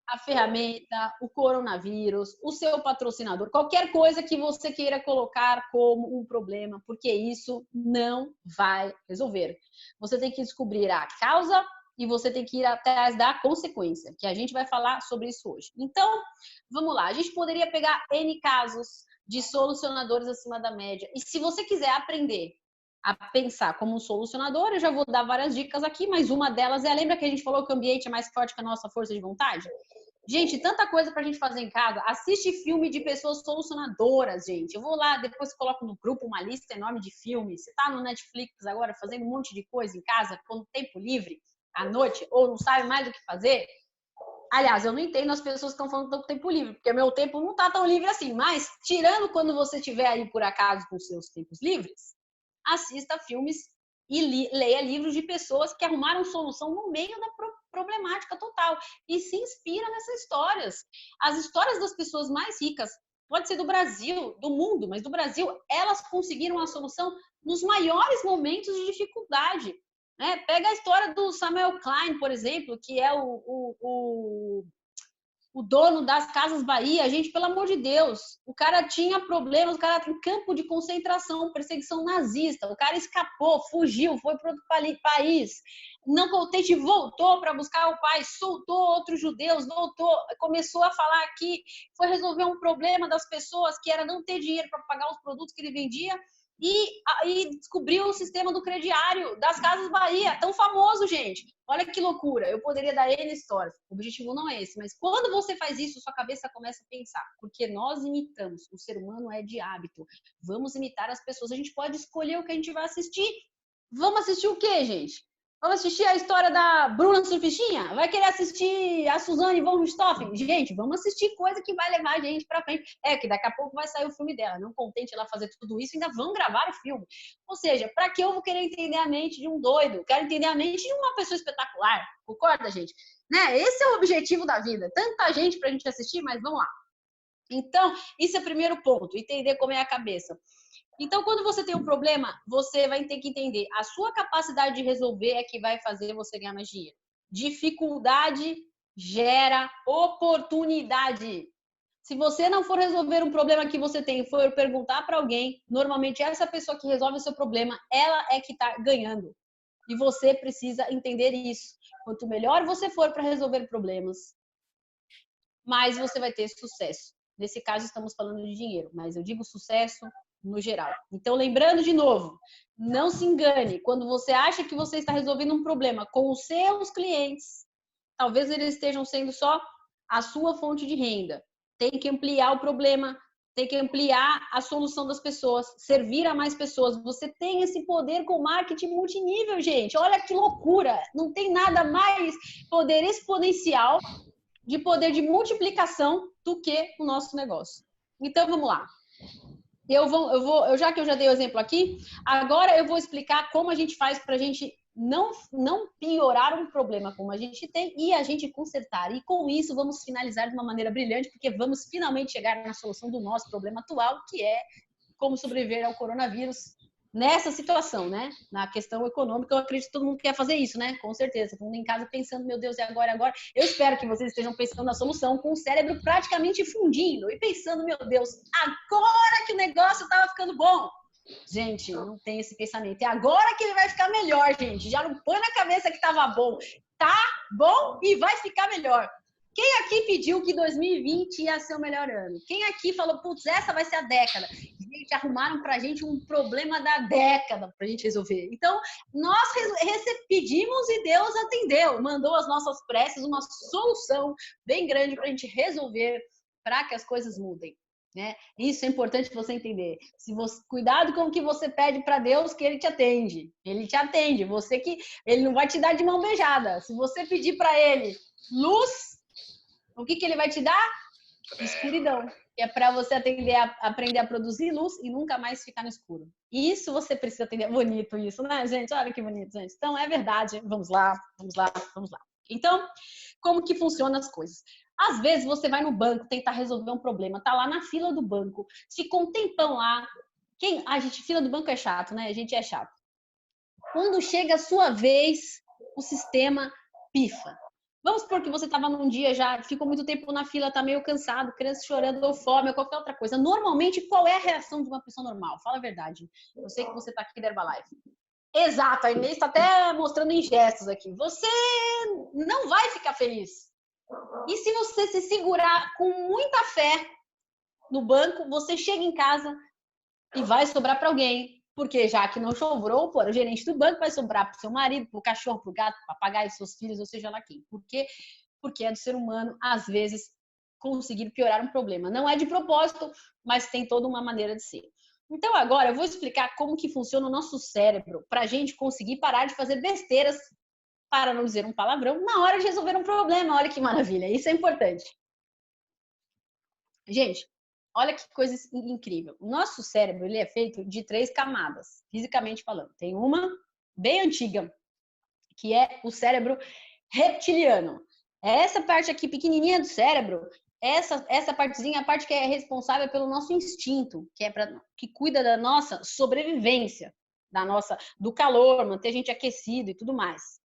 a ferramenta, o coronavírus, o seu patrocinador, qualquer coisa que você queira colocar como um problema, porque isso não vai resolver. Você tem que descobrir a causa e você tem que ir atrás da consequência, que a gente vai falar sobre isso hoje. Então, vamos lá. A gente poderia pegar N casos de solucionadores acima da média. E se você quiser aprender a pensar como um solucionador, eu já vou dar várias dicas aqui, mas uma delas é, lembra que a gente falou que o ambiente é mais forte que a nossa força de vontade? Gente, tanta coisa pra gente fazer em casa. Assiste filme de pessoas solucionadoras, gente. Eu vou lá, depois coloco no grupo uma lista enorme de filmes. Você tá no Netflix agora fazendo um monte de coisa em casa, com tempo livre, à noite, ou não sabe mais o que fazer? Aliás, eu não entendo as pessoas que estão falando tanto tempo livre, porque meu tempo não tá tão livre assim. Mas, tirando quando você estiver aí, por acaso, com seus tempos livres, assista filmes e leia livros de pessoas que arrumaram solução no meio da problemática total e se inspira nessas histórias. As histórias das pessoas mais ricas, pode ser do Brasil, do mundo, mas do Brasil, elas conseguiram a solução nos maiores momentos de dificuldade. Né? Pega a história do Samuel Klein, por exemplo, que é o dono das Casas Bahia. Gente, pelo amor de Deus, o cara tinha problemas, o cara em campo de concentração, perseguição nazista, o cara escapou, fugiu, foi para outro país, não contente, voltou para buscar o pai, soltou outros judeus, voltou, começou a falar que foi resolver um problema das pessoas, que era não ter dinheiro para pagar os produtos que ele vendia, e descobriu o sistema do crediário das Casas Bahia, tão famoso, gente. Olha que loucura, eu poderia dar N histórias. O objetivo não é esse, mas quando você faz isso, sua cabeça começa a pensar, porque nós imitamos, o ser humano é de hábito. Vamos imitar as pessoas, a gente pode escolher o que a gente vai assistir. Vamos assistir o quê, gente? Vamos assistir a história da Bruna Surfistinha? Vai querer assistir a Suzane von Richthofen? Gente, vamos assistir coisa que vai levar a gente pra frente. É, que daqui a pouco vai sair o filme dela. Não contente ela fazer tudo isso, ainda vão gravar o filme. Ou seja, pra que eu vou querer entender a mente de um doido? Quero entender a mente de uma pessoa espetacular. Concorda, gente? Né? Esse é o objetivo da vida. Tanta gente pra gente assistir, mas vamos lá. Então, isso é o primeiro ponto. Entender como é a cabeça. Então, quando você tem um problema, você vai ter que entender a sua capacidade de resolver é que vai fazer você ganhar mais dinheiro. Dificuldade gera oportunidade. Se você não for resolver um problema que você tem e for perguntar para alguém, normalmente essa pessoa que resolve o seu problema, ela é que está ganhando. E você precisa entender isso. Quanto melhor você for para resolver problemas, mais você vai ter sucesso. Nesse caso, estamos falando de dinheiro, mas eu digo sucesso no geral. Então, lembrando de novo, não se engane. Quando você acha que você está resolvendo um problema com os seus clientes, talvez eles estejam sendo só a sua fonte de renda. Tem que ampliar o problema, tem que ampliar a solução das pessoas, servir a mais pessoas. Você tem esse poder com marketing multinível, gente. Olha que loucura! Não tem nada mais poder exponencial de poder de multiplicação do que o nosso negócio. Então, vamos lá. Já que eu já dei o exemplo aqui, agora eu vou explicar como a gente faz para a gente não piorar um problema como a gente tem e a gente consertar. E com isso vamos finalizar de uma maneira brilhante, porque vamos finalmente chegar na solução do nosso problema atual, que é como sobreviver ao coronavírus nessa situação, né? Na questão econômica, eu acredito que todo mundo quer fazer isso, né? Com certeza. Todo mundo em casa pensando, meu Deus, é agora, é agora. Eu espero que vocês estejam pensando na solução com o cérebro praticamente fundindo e pensando, meu Deus, agora que o negócio estava ficando bom. Gente, não tem esse pensamento. É agora que ele vai ficar melhor, gente. Já não põe na cabeça que estava bom. Tá bom e vai ficar melhor. Quem aqui pediu que 2020 ia ser o melhor ano? Quem aqui falou, putz, essa vai ser a década? Gente, arrumaram pra gente um problema da década pra gente resolver. Então, nós pedimos e Deus atendeu. Mandou as nossas preces, uma solução bem grande pra gente resolver, para que as coisas mudem. né? Isso é importante você entender. Se você, cuidado com o que você pede para Deus, que ele te atende. Ele te atende. Você que ele não vai te dar de mão beijada. Se você pedir para ele luz, o que ele vai te dar? Escuridão. Que é para você aprender a produzir luz e nunca mais ficar no escuro. Isso você precisa entender. Bonito isso, né, gente? Olha que bonito, gente. Então, é verdade. Vamos lá, vamos lá, vamos lá. Então, como que funcionam as coisas? Às vezes você vai no banco tentar resolver um problema, tá lá na fila do banco, ficou um tempão lá. Fila do banco é chato, né? A gente é chato. Quando chega a sua vez, o sistema pifa. Vamos supor que você estava num dia já, ficou muito tempo na fila, tá meio cansado, criança chorando, ou fome, ou qualquer outra coisa. Normalmente, qual é a reação de uma pessoa normal? Fala a verdade. Eu sei que você está aqui da Herbalife. Exato, a Inês está até mostrando em gestos aqui. Você não vai ficar feliz. E se você se segurar com muita fé no banco, você chega em casa e vai sobrar para alguém. Porque já que não sobrou, o gerente do banco vai sobrar para o seu marido, para o cachorro, para o gato, para papagaio, seus filhos, ou seja lá quem. Por quê? Porque é do ser humano, às vezes, conseguir piorar um problema. Não é de propósito, mas tem toda uma maneira de ser. Então, agora eu vou explicar como que funciona o nosso cérebro para a gente conseguir parar de fazer besteiras, para não dizer um palavrão, na hora de resolver um problema. Olha que maravilha, isso é importante. Gente, olha que coisa incrível. O nosso cérebro ele é feito de 3 camadas, fisicamente falando. Tem uma bem antiga, que é o cérebro reptiliano. Essa parte aqui pequenininha do cérebro, essa partezinha, a parte que é responsável pelo nosso instinto, que cuida da nossa sobrevivência, do calor, manter a gente aquecido e tudo mais.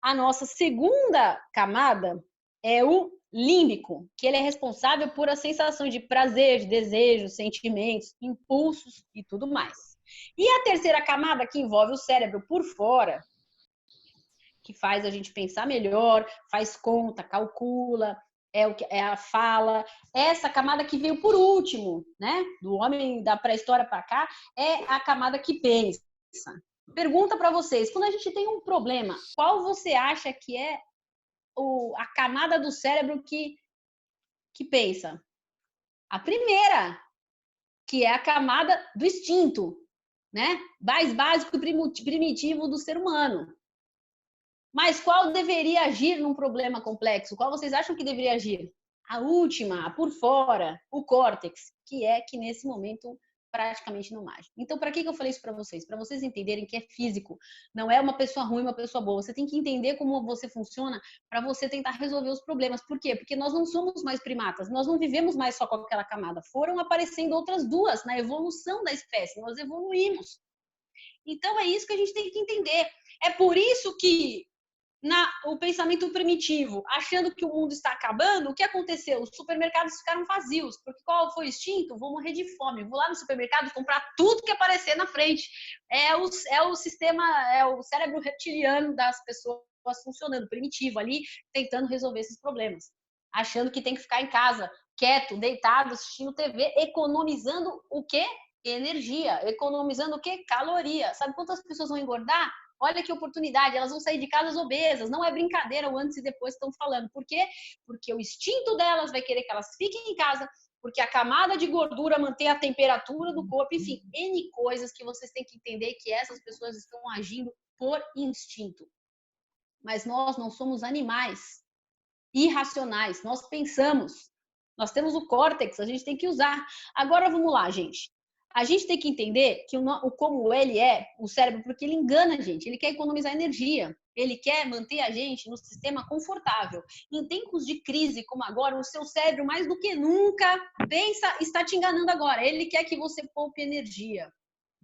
A nossa segunda camada é o límbico, que ele é responsável por a sensação de prazer, de desejo, sentimentos, impulsos e tudo mais. E a terceira camada, que envolve o cérebro por fora, que faz a gente pensar melhor, faz conta, calcula, é a fala. Essa camada que veio por último, né? Do homem da pré-história para cá, é a camada que pensa. Pergunta para vocês, quando a gente tem um problema, qual você acha que é a camada do cérebro que pensa? A primeira, que é a camada do instinto, né? Mais básico e primitivo do ser humano. Mas qual deveria agir num problema complexo? Qual vocês acham que deveria agir? A última, a por fora, o córtex, que nesse momento praticamente não age. Então, para que eu falei isso para vocês? Para vocês entenderem que é físico, não é uma pessoa ruim, uma pessoa boa. Você tem que entender como você funciona para você tentar resolver os problemas. Por quê? Porque nós não somos mais primatas, nós não vivemos mais só com aquela camada. Foram aparecendo outras duas na evolução da espécie, nós evoluímos. Então, é isso que a gente tem que entender. É por isso que o pensamento primitivo, achando que o mundo está acabando, o que aconteceu? Os supermercados ficaram vazios, porque qual foi o instinto? Vou morrer de fome, vou lá no supermercado comprar tudo que aparecer na frente. É o sistema, é o cérebro reptiliano das pessoas funcionando, primitivo ali, tentando resolver esses problemas. Achando que tem que ficar em casa, quieto, deitado, assistindo TV, economizando o quê? Energia. Economizando o quê? Caloria. Sabe quantas pessoas vão engordar? Olha que oportunidade, elas vão sair de casas obesas, não é brincadeira o antes e depois estão falando. Por quê? Porque o instinto delas vai querer que elas fiquem em casa, porque a camada de gordura mantém a temperatura do corpo, enfim, N coisas que vocês têm que entender que essas pessoas estão agindo por instinto. Mas nós não somos animais irracionais, nós pensamos, nós temos o córtex, a gente tem que usar. Agora vamos lá, gente. A gente tem que entender que como ele é, o cérebro, porque ele engana a gente, ele quer economizar energia, ele quer manter a gente no sistema confortável. Em tempos de crise como agora, o seu cérebro, mais do que nunca, está te enganando agora. Ele quer que você poupe energia.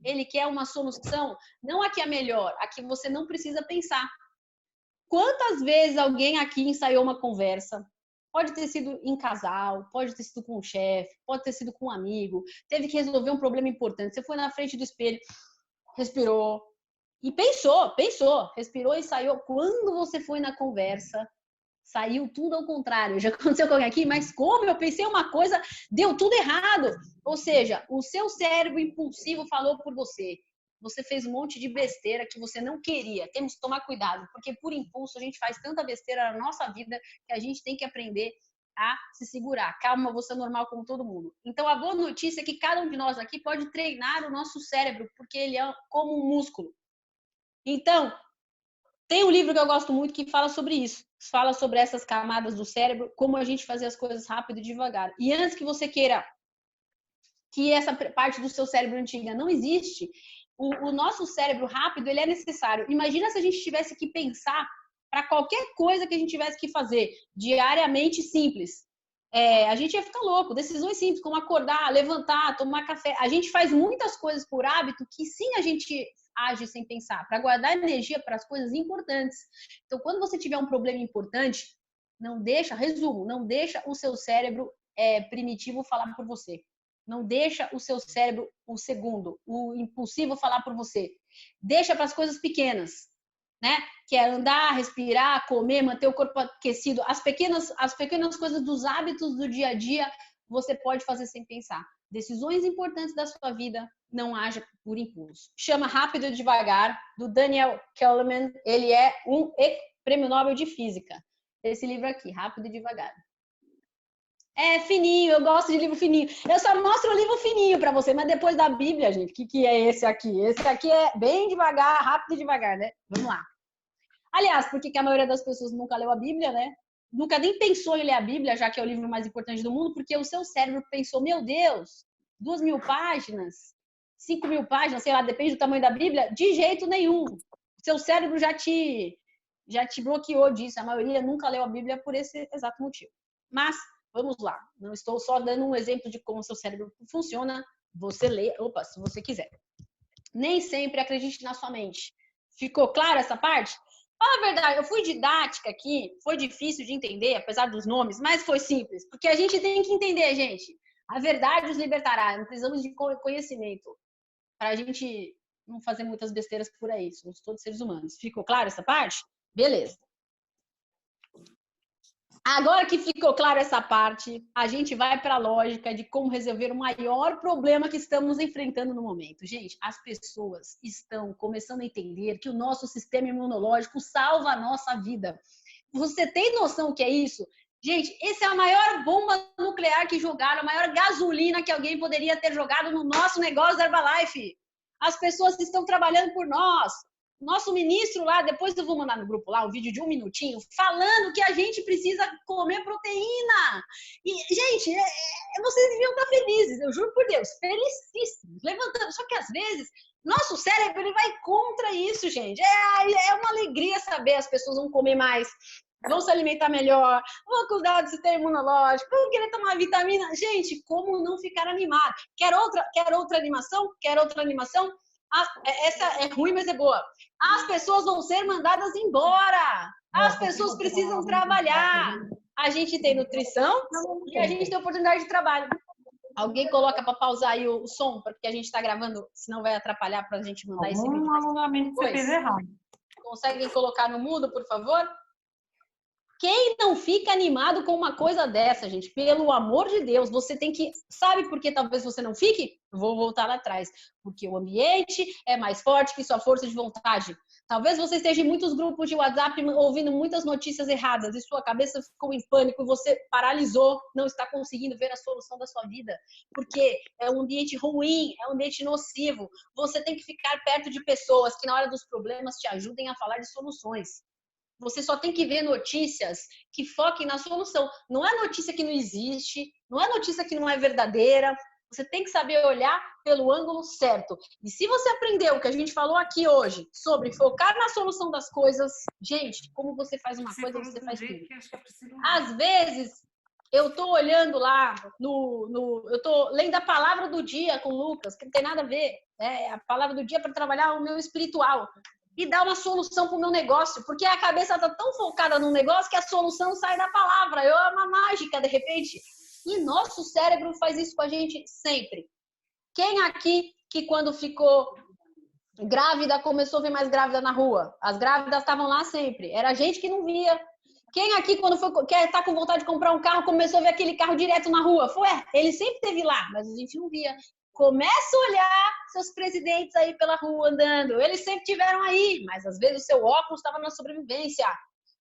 Ele quer uma solução, não a que é melhor, a que você não precisa pensar. Quantas vezes alguém aqui ensaiou uma conversa? Pode ter sido em casal, pode ter sido com o chefe, pode ter sido com um amigo, teve que resolver um problema importante. Você foi na frente do espelho, respirou e pensou, respirou e saiu. Quando você foi na conversa, saiu tudo ao contrário. Já aconteceu com alguém aqui, mas como eu pensei uma coisa, deu tudo errado. Ou seja, o seu cérebro impulsivo falou por você. Você fez um monte de besteira que você não queria. Temos que tomar cuidado, porque por impulso a gente faz tanta besteira na nossa vida que a gente tem que aprender a se segurar. Calma, você é normal como todo mundo. Então, a boa notícia é que cada um de nós aqui pode treinar o nosso cérebro, porque ele é como um músculo. Então, tem um livro que eu gosto muito que fala sobre isso. Fala sobre essas camadas do cérebro, como a gente fazer as coisas rápido e devagar. E antes que você queira que essa parte do seu cérebro antiga não existe, o nosso cérebro rápido, ele é necessário. Imagina se a gente tivesse que pensar para qualquer coisa que a gente tivesse que fazer diariamente simples. A gente ia ficar louco. Decisões simples, como acordar, levantar, tomar café. A gente faz muitas coisas por hábito que sim a gente age sem pensar, para guardar energia para as coisas importantes. Então, quando você tiver um problema importante, não deixa, resumo, não deixa o seu cérebro primitivo falar por você. Não deixa o seu cérebro, o segundo, o impulsivo falar por você. Deixa para as coisas pequenas, né? Que é andar, respirar, comer, manter o corpo aquecido. As pequenas coisas dos hábitos do dia a dia, você pode fazer sem pensar. Decisões importantes da sua vida, não haja por impulso. Chama Rápido e Devagar, do Daniel Kahneman. Ele é um prêmio Nobel de Física. Esse livro aqui, Rápido e Devagar. É fininho, eu gosto de livro fininho. Eu só mostro o livro fininho para você, mas depois da Bíblia, gente, o que é esse aqui? Esse aqui é bem devagar, rápido e devagar, né? Vamos lá. Aliás, por que a maioria das pessoas nunca leu a Bíblia, né? Nunca nem pensou em ler a Bíblia, já que é o livro mais importante do mundo, porque o seu cérebro pensou, meu Deus, 2.000 páginas, 5.000 páginas, sei lá, depende do tamanho da Bíblia, de jeito nenhum. O seu cérebro já te bloqueou disso. A maioria nunca leu a Bíblia por esse exato motivo. Mas vamos lá, não estou só dando um exemplo de como seu cérebro funciona, você lê, se você quiser. Nem sempre acredite na sua mente. Ficou claro essa parte? Fala a verdade, eu fui didática aqui, foi difícil de entender, apesar dos nomes, mas foi simples, porque a gente tem que entender, gente. A verdade os libertará, não precisamos de conhecimento para a gente não fazer muitas besteiras por aí, somos todos seres humanos. Ficou claro essa parte? Beleza. Agora que ficou clara essa parte, a gente vai para a lógica de como resolver o maior problema que estamos enfrentando no momento. Gente, as pessoas estão começando a entender que o nosso sistema imunológico salva a nossa vida. Você tem noção do que é isso? Gente, essa é a maior bomba nuclear que jogaram, a maior gasolina que alguém poderia ter jogado no nosso negócio da Herbalife. As pessoas estão trabalhando por nós. Nosso ministro lá, depois eu vou mandar no grupo lá um vídeo de 1 minutinho, falando que a gente precisa comer proteína. E, gente, vocês deviam estar felizes, eu juro por Deus, felicíssimos, levantando. Só que às vezes, nosso cérebro ele vai contra isso, gente. É uma alegria saber as pessoas vão comer mais, vão se alimentar melhor, vão cuidar do sistema imunológico, vão querer tomar vitamina. Gente, como não ficar animado? Quer outra animação? Quer outra animação? Essa é ruim, mas é boa. As pessoas vão ser mandadas embora. As pessoas precisam trabalhar. A gente tem nutrição e a gente tem oportunidade de trabalho. Alguém coloca para pausar aí o som, porque a gente está gravando, senão vai atrapalhar para a gente mandar esse vídeo. Alongamento você fez errado. Conseguem colocar no mudo, por favor? Quem não fica animado com uma coisa dessa, gente? Pelo amor de Deus, você tem que... Sabe por que talvez você não fique? Vou voltar lá atrás. Porque o ambiente é mais forte que sua força de vontade. Talvez você esteja em muitos grupos de WhatsApp ouvindo muitas notícias erradas e sua cabeça ficou em pânico e você paralisou, não está conseguindo ver a solução da sua vida. Porque é um ambiente ruim, é um ambiente nocivo. Você tem que ficar perto de pessoas que na hora dos problemas te ajudem a falar de soluções. Você só tem que ver notícias que foquem na solução. Não é notícia que não existe, não é notícia que não é verdadeira. Você tem que saber olhar pelo ângulo certo. E se você aprendeu o que a gente falou aqui hoje sobre focar na solução das coisas, gente, como você faz uma coisa, você faz tudo. Às vezes, eu tô olhando lá, eu tô lendo a palavra do dia com o Lucas, que não tem nada a ver. A palavra do dia para trabalhar o meu espiritual. E dar uma solução para o meu negócio, porque a cabeça está tão focada no negócio que a solução sai da palavra, é uma mágica de repente. E nosso cérebro faz isso com a gente sempre. Quem aqui que quando ficou grávida começou a ver mais grávida na rua? As grávidas estavam lá sempre, era a gente que não via. Quem aqui quando tá com vontade de comprar um carro começou a ver aquele carro direto na rua? Ele sempre esteve lá, mas a gente não via. Começa a olhar seus presidentes aí pela rua andando. Eles sempre tiveram aí, mas às vezes o seu óculos estava na sobrevivência.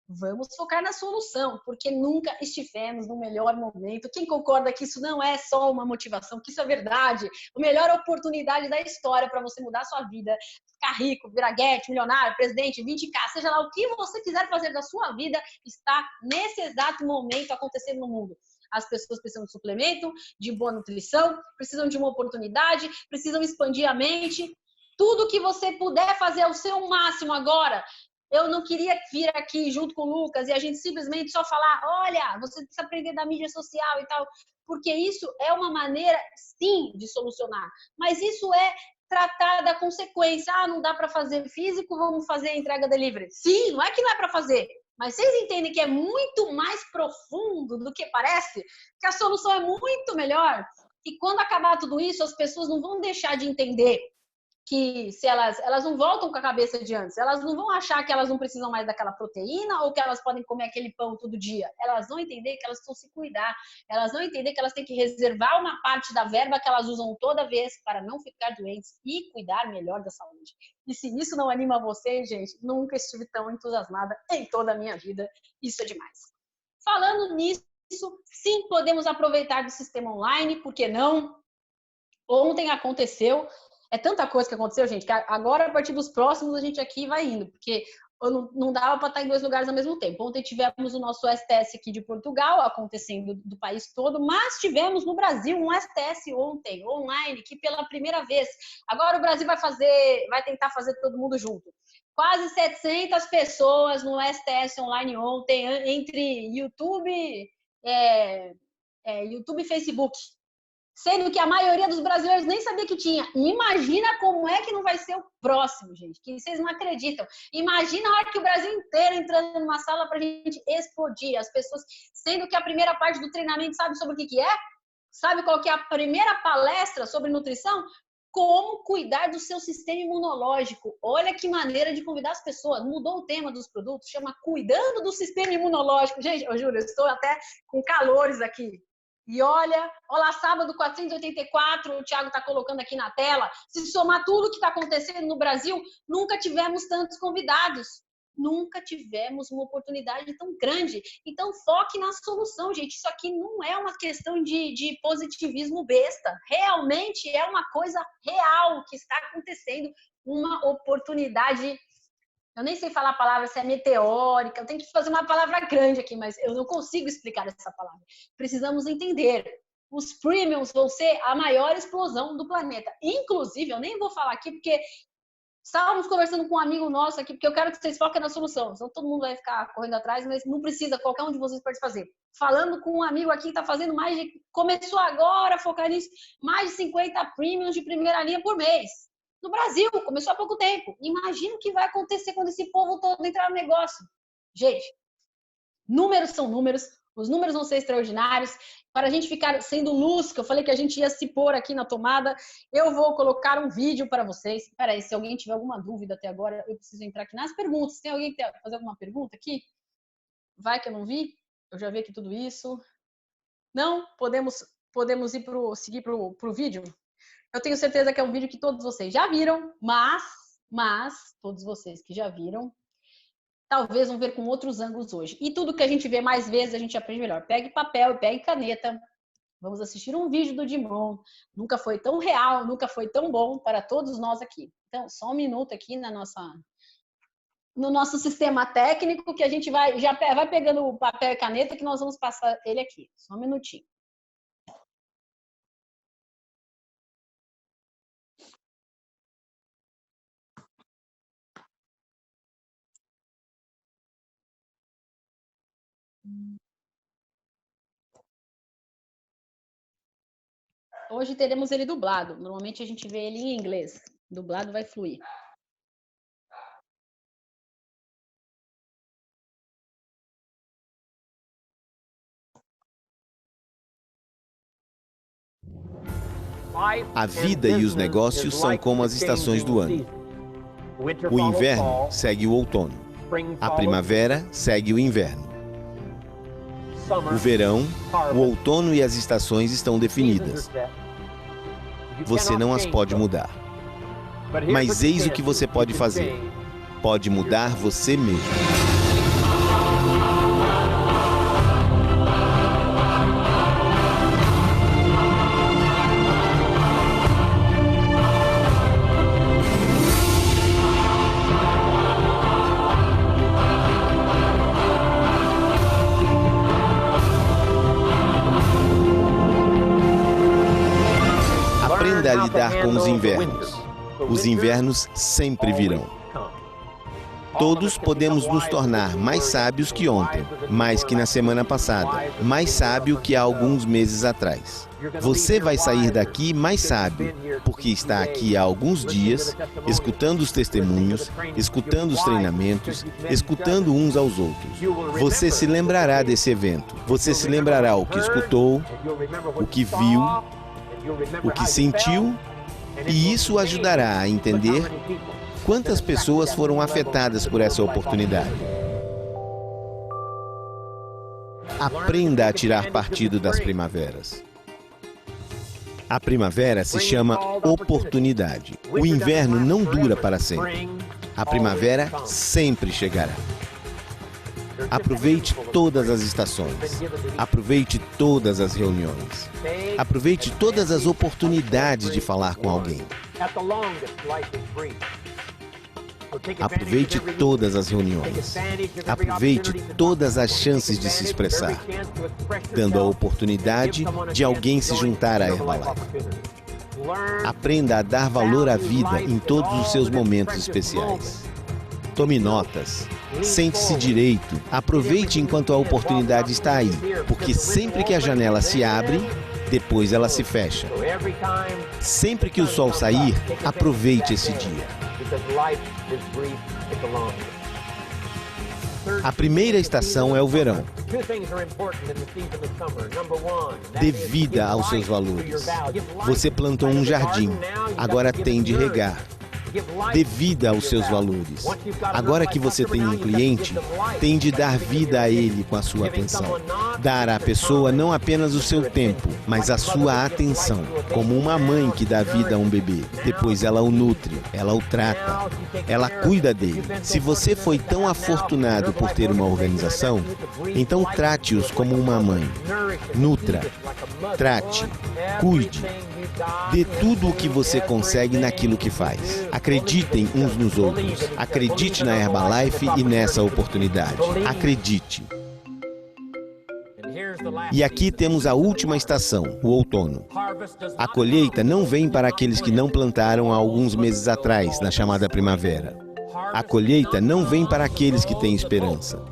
Vamos focar na solução, porque nunca estivemos no melhor momento. Quem concorda que isso não é só uma motivação, que isso é verdade? A melhor oportunidade da história para você mudar a sua vida, ficar rico, virar guete, milionário, presidente, 20K, seja lá o que você quiser fazer da sua vida, está nesse exato momento acontecendo no mundo. As pessoas precisam de suplemento, de boa nutrição, precisam de uma oportunidade, precisam expandir a mente. Tudo que você puder fazer ao seu máximo agora. Eu não queria vir aqui junto com o Lucas e a gente simplesmente só falar, olha, você precisa aprender da mídia social e tal, porque isso é uma maneira, sim, de solucionar. Mas isso é tratar da consequência. Ah, não dá para fazer físico, vamos fazer a entrega delivery. Sim, não é que não é para fazer. Mas vocês entendem que é muito mais profundo do que parece? Que a solução é muito melhor? E quando acabar tudo isso, as pessoas não vão deixar de entender que se elas não voltam com a cabeça de antes, elas não vão achar que elas não precisam mais daquela proteína ou que elas podem comer aquele pão todo dia. Elas vão entender que elas precisam se cuidar, elas vão entender que elas têm que reservar uma parte da verba que elas usam toda vez para não ficar doentes e cuidar melhor da saúde. E se isso não anima vocês, gente, nunca estive tão entusiasmada em toda a minha vida. Isso é demais. Falando nisso, sim, podemos aproveitar do sistema online, por que não? Ontem aconteceu. É tanta coisa que aconteceu, gente, que agora, a partir dos próximos, a gente aqui vai indo, porque não dava para estar em 2 lugares ao mesmo tempo. Ontem tivemos o nosso STS aqui de Portugal, acontecendo do país todo, mas tivemos no Brasil um STS ontem, online, que pela primeira vez. Agora o Brasil vai tentar fazer todo mundo junto. Quase 700 pessoas no STS online ontem, entre YouTube, YouTube e Facebook. Sendo que a maioria dos brasileiros nem sabia que tinha. Imagina como é que não vai ser o próximo, gente, que vocês não acreditam. Imagina a hora que o Brasil inteiro entrando numa sala pra gente explodir. As pessoas, sendo que a primeira parte do treinamento sabe sobre o que é? Sabe qual que é a primeira palestra sobre nutrição? Como cuidar do seu sistema imunológico. Olha que maneira de convidar as pessoas. Mudou o tema dos produtos, chama Cuidando do Sistema Imunológico. Gente, eu juro, eu estou até com calores aqui. E olha lá, sábado 484, o Thiago está colocando aqui na tela. Se somar tudo que está acontecendo no Brasil, nunca tivemos tantos convidados. Nunca tivemos uma oportunidade tão grande. Então, foque na solução, gente. Isso aqui não é uma questão de positivismo besta. Realmente é uma coisa real que está acontecendo. Uma oportunidade. Eu nem sei falar a palavra, se é meteórica, eu tenho que fazer uma palavra grande aqui, mas eu não consigo explicar essa palavra. Precisamos entender. Os premiums vão ser a maior explosão do planeta. Inclusive, eu nem vou falar aqui, porque estávamos conversando com um amigo nosso aqui, porque eu quero que vocês foquem na solução. Então, todo mundo vai ficar correndo atrás, mas não precisa, qualquer um de vocês pode fazer. Falando com um amigo aqui que está fazendo começou agora a focar nisso, mais de 50 premiums de primeira linha por mês. No Brasil, começou há pouco tempo. Imagina o que vai acontecer quando esse povo todo entrar no negócio. Gente, números são números, os números vão ser extraordinários. Para a gente ficar sendo luz, que eu falei que a gente ia se pôr aqui na tomada, eu vou colocar um vídeo para vocês. Peraí, se alguém tiver alguma dúvida até agora, eu preciso entrar aqui nas perguntas. Tem alguém que quer fazer alguma pergunta aqui? Vai que eu não vi? Eu já vi aqui tudo isso. Não? Podemos ir seguir para o vídeo? Eu tenho certeza que é um vídeo que todos vocês já viram, mas todos vocês que já viram, talvez vão ver com outros ângulos hoje. E tudo que a gente vê mais vezes, a gente aprende melhor. Pegue papel e pegue caneta. Vamos assistir um vídeo do Dimon. Nunca foi tão real, nunca foi tão bom para todos nós aqui. Então, só um minuto aqui no nosso sistema técnico, que a gente vai pegando o papel e caneta, que nós vamos passar ele aqui. Só um minutinho. Hoje teremos ele dublado. Normalmente a gente vê ele em inglês. Dublado vai fluir. A vida e os negócios são como as estações do ano. O inverno segue o outono. A primavera segue o inverno. O verão, o outono e as estações estão definidas. Você não as pode mudar. Mas eis o que você pode fazer. Pode mudar você mesmo. a lidar com os invernos. Os invernos sempre virão. Todos podemos nos tornar mais sábios que ontem, mais que na semana passada, mais sábio que há alguns meses atrás. Você vai sair daqui mais sábio, porque está aqui há alguns dias, escutando os testemunhos, escutando os treinamentos, escutando uns aos outros. Você se lembrará desse evento. Você se lembrará o que escutou, o que viu, o que sentiu, e isso ajudará a entender quantas pessoas foram afetadas por essa oportunidade. Aprenda a tirar partido das primaveras. A primavera se chama oportunidade. O inverno não dura para sempre. A primavera sempre chegará. Aproveite todas as estações. Aproveite todas as reuniões. Aproveite todas as oportunidades de falar com alguém. Aproveite todas as reuniões. Aproveite todas as chances de se expressar, dando a oportunidade de alguém se juntar à Herbalife. Aprenda a dar valor à vida em todos os seus momentos especiais. Tome notas. Sente-se direito. Aproveite enquanto a oportunidade está aí, porque sempre que a janela se abre, depois ela se fecha. Sempre que o sol sair, aproveite esse dia. A primeira estação é o verão. Dê vida aos seus valores. Você plantou um jardim, agora tem de regar. Dê vida aos seus valores. Agora que você tem um cliente, tem de dar vida a ele com a sua atenção. Dar à pessoa não apenas o seu tempo, mas a sua atenção, como uma mãe que dá vida a um bebê. Depois ela o nutre, ela o trata, ela cuida dele. Se você foi tão afortunado por ter uma organização, então trate-os como uma mãe. Nutra, trate, cuide. Dê tudo o que você consegue naquilo que faz. Acreditem uns nos outros. Acredite na Herbalife e nessa oportunidade. Acredite. E aqui temos a última estação, o outono. A colheita não vem para aqueles que não plantaram há alguns meses atrás, na chamada primavera. A colheita não vem para aqueles que têm esperança.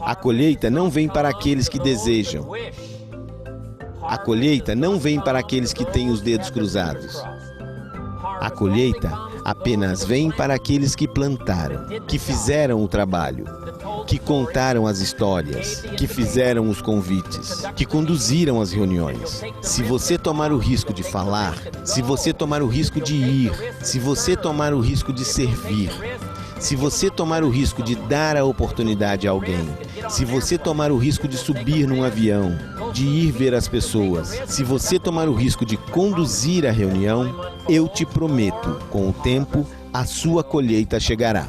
A colheita não vem para aqueles que desejam. A colheita não vem para aqueles que têm os dedos cruzados. A colheita apenas vem para aqueles que plantaram, que fizeram o trabalho, que contaram as histórias, que fizeram os convites, que conduziram as reuniões. Se você tomar o risco de falar, se você tomar o risco de ir, se você tomar o risco de servir, se você tomar o risco de dar a oportunidade a alguém, se você tomar o risco de subir num avião, de ir ver as pessoas, se você tomar o risco de conduzir a reunião, eu te prometo, com o tempo, a sua colheita chegará.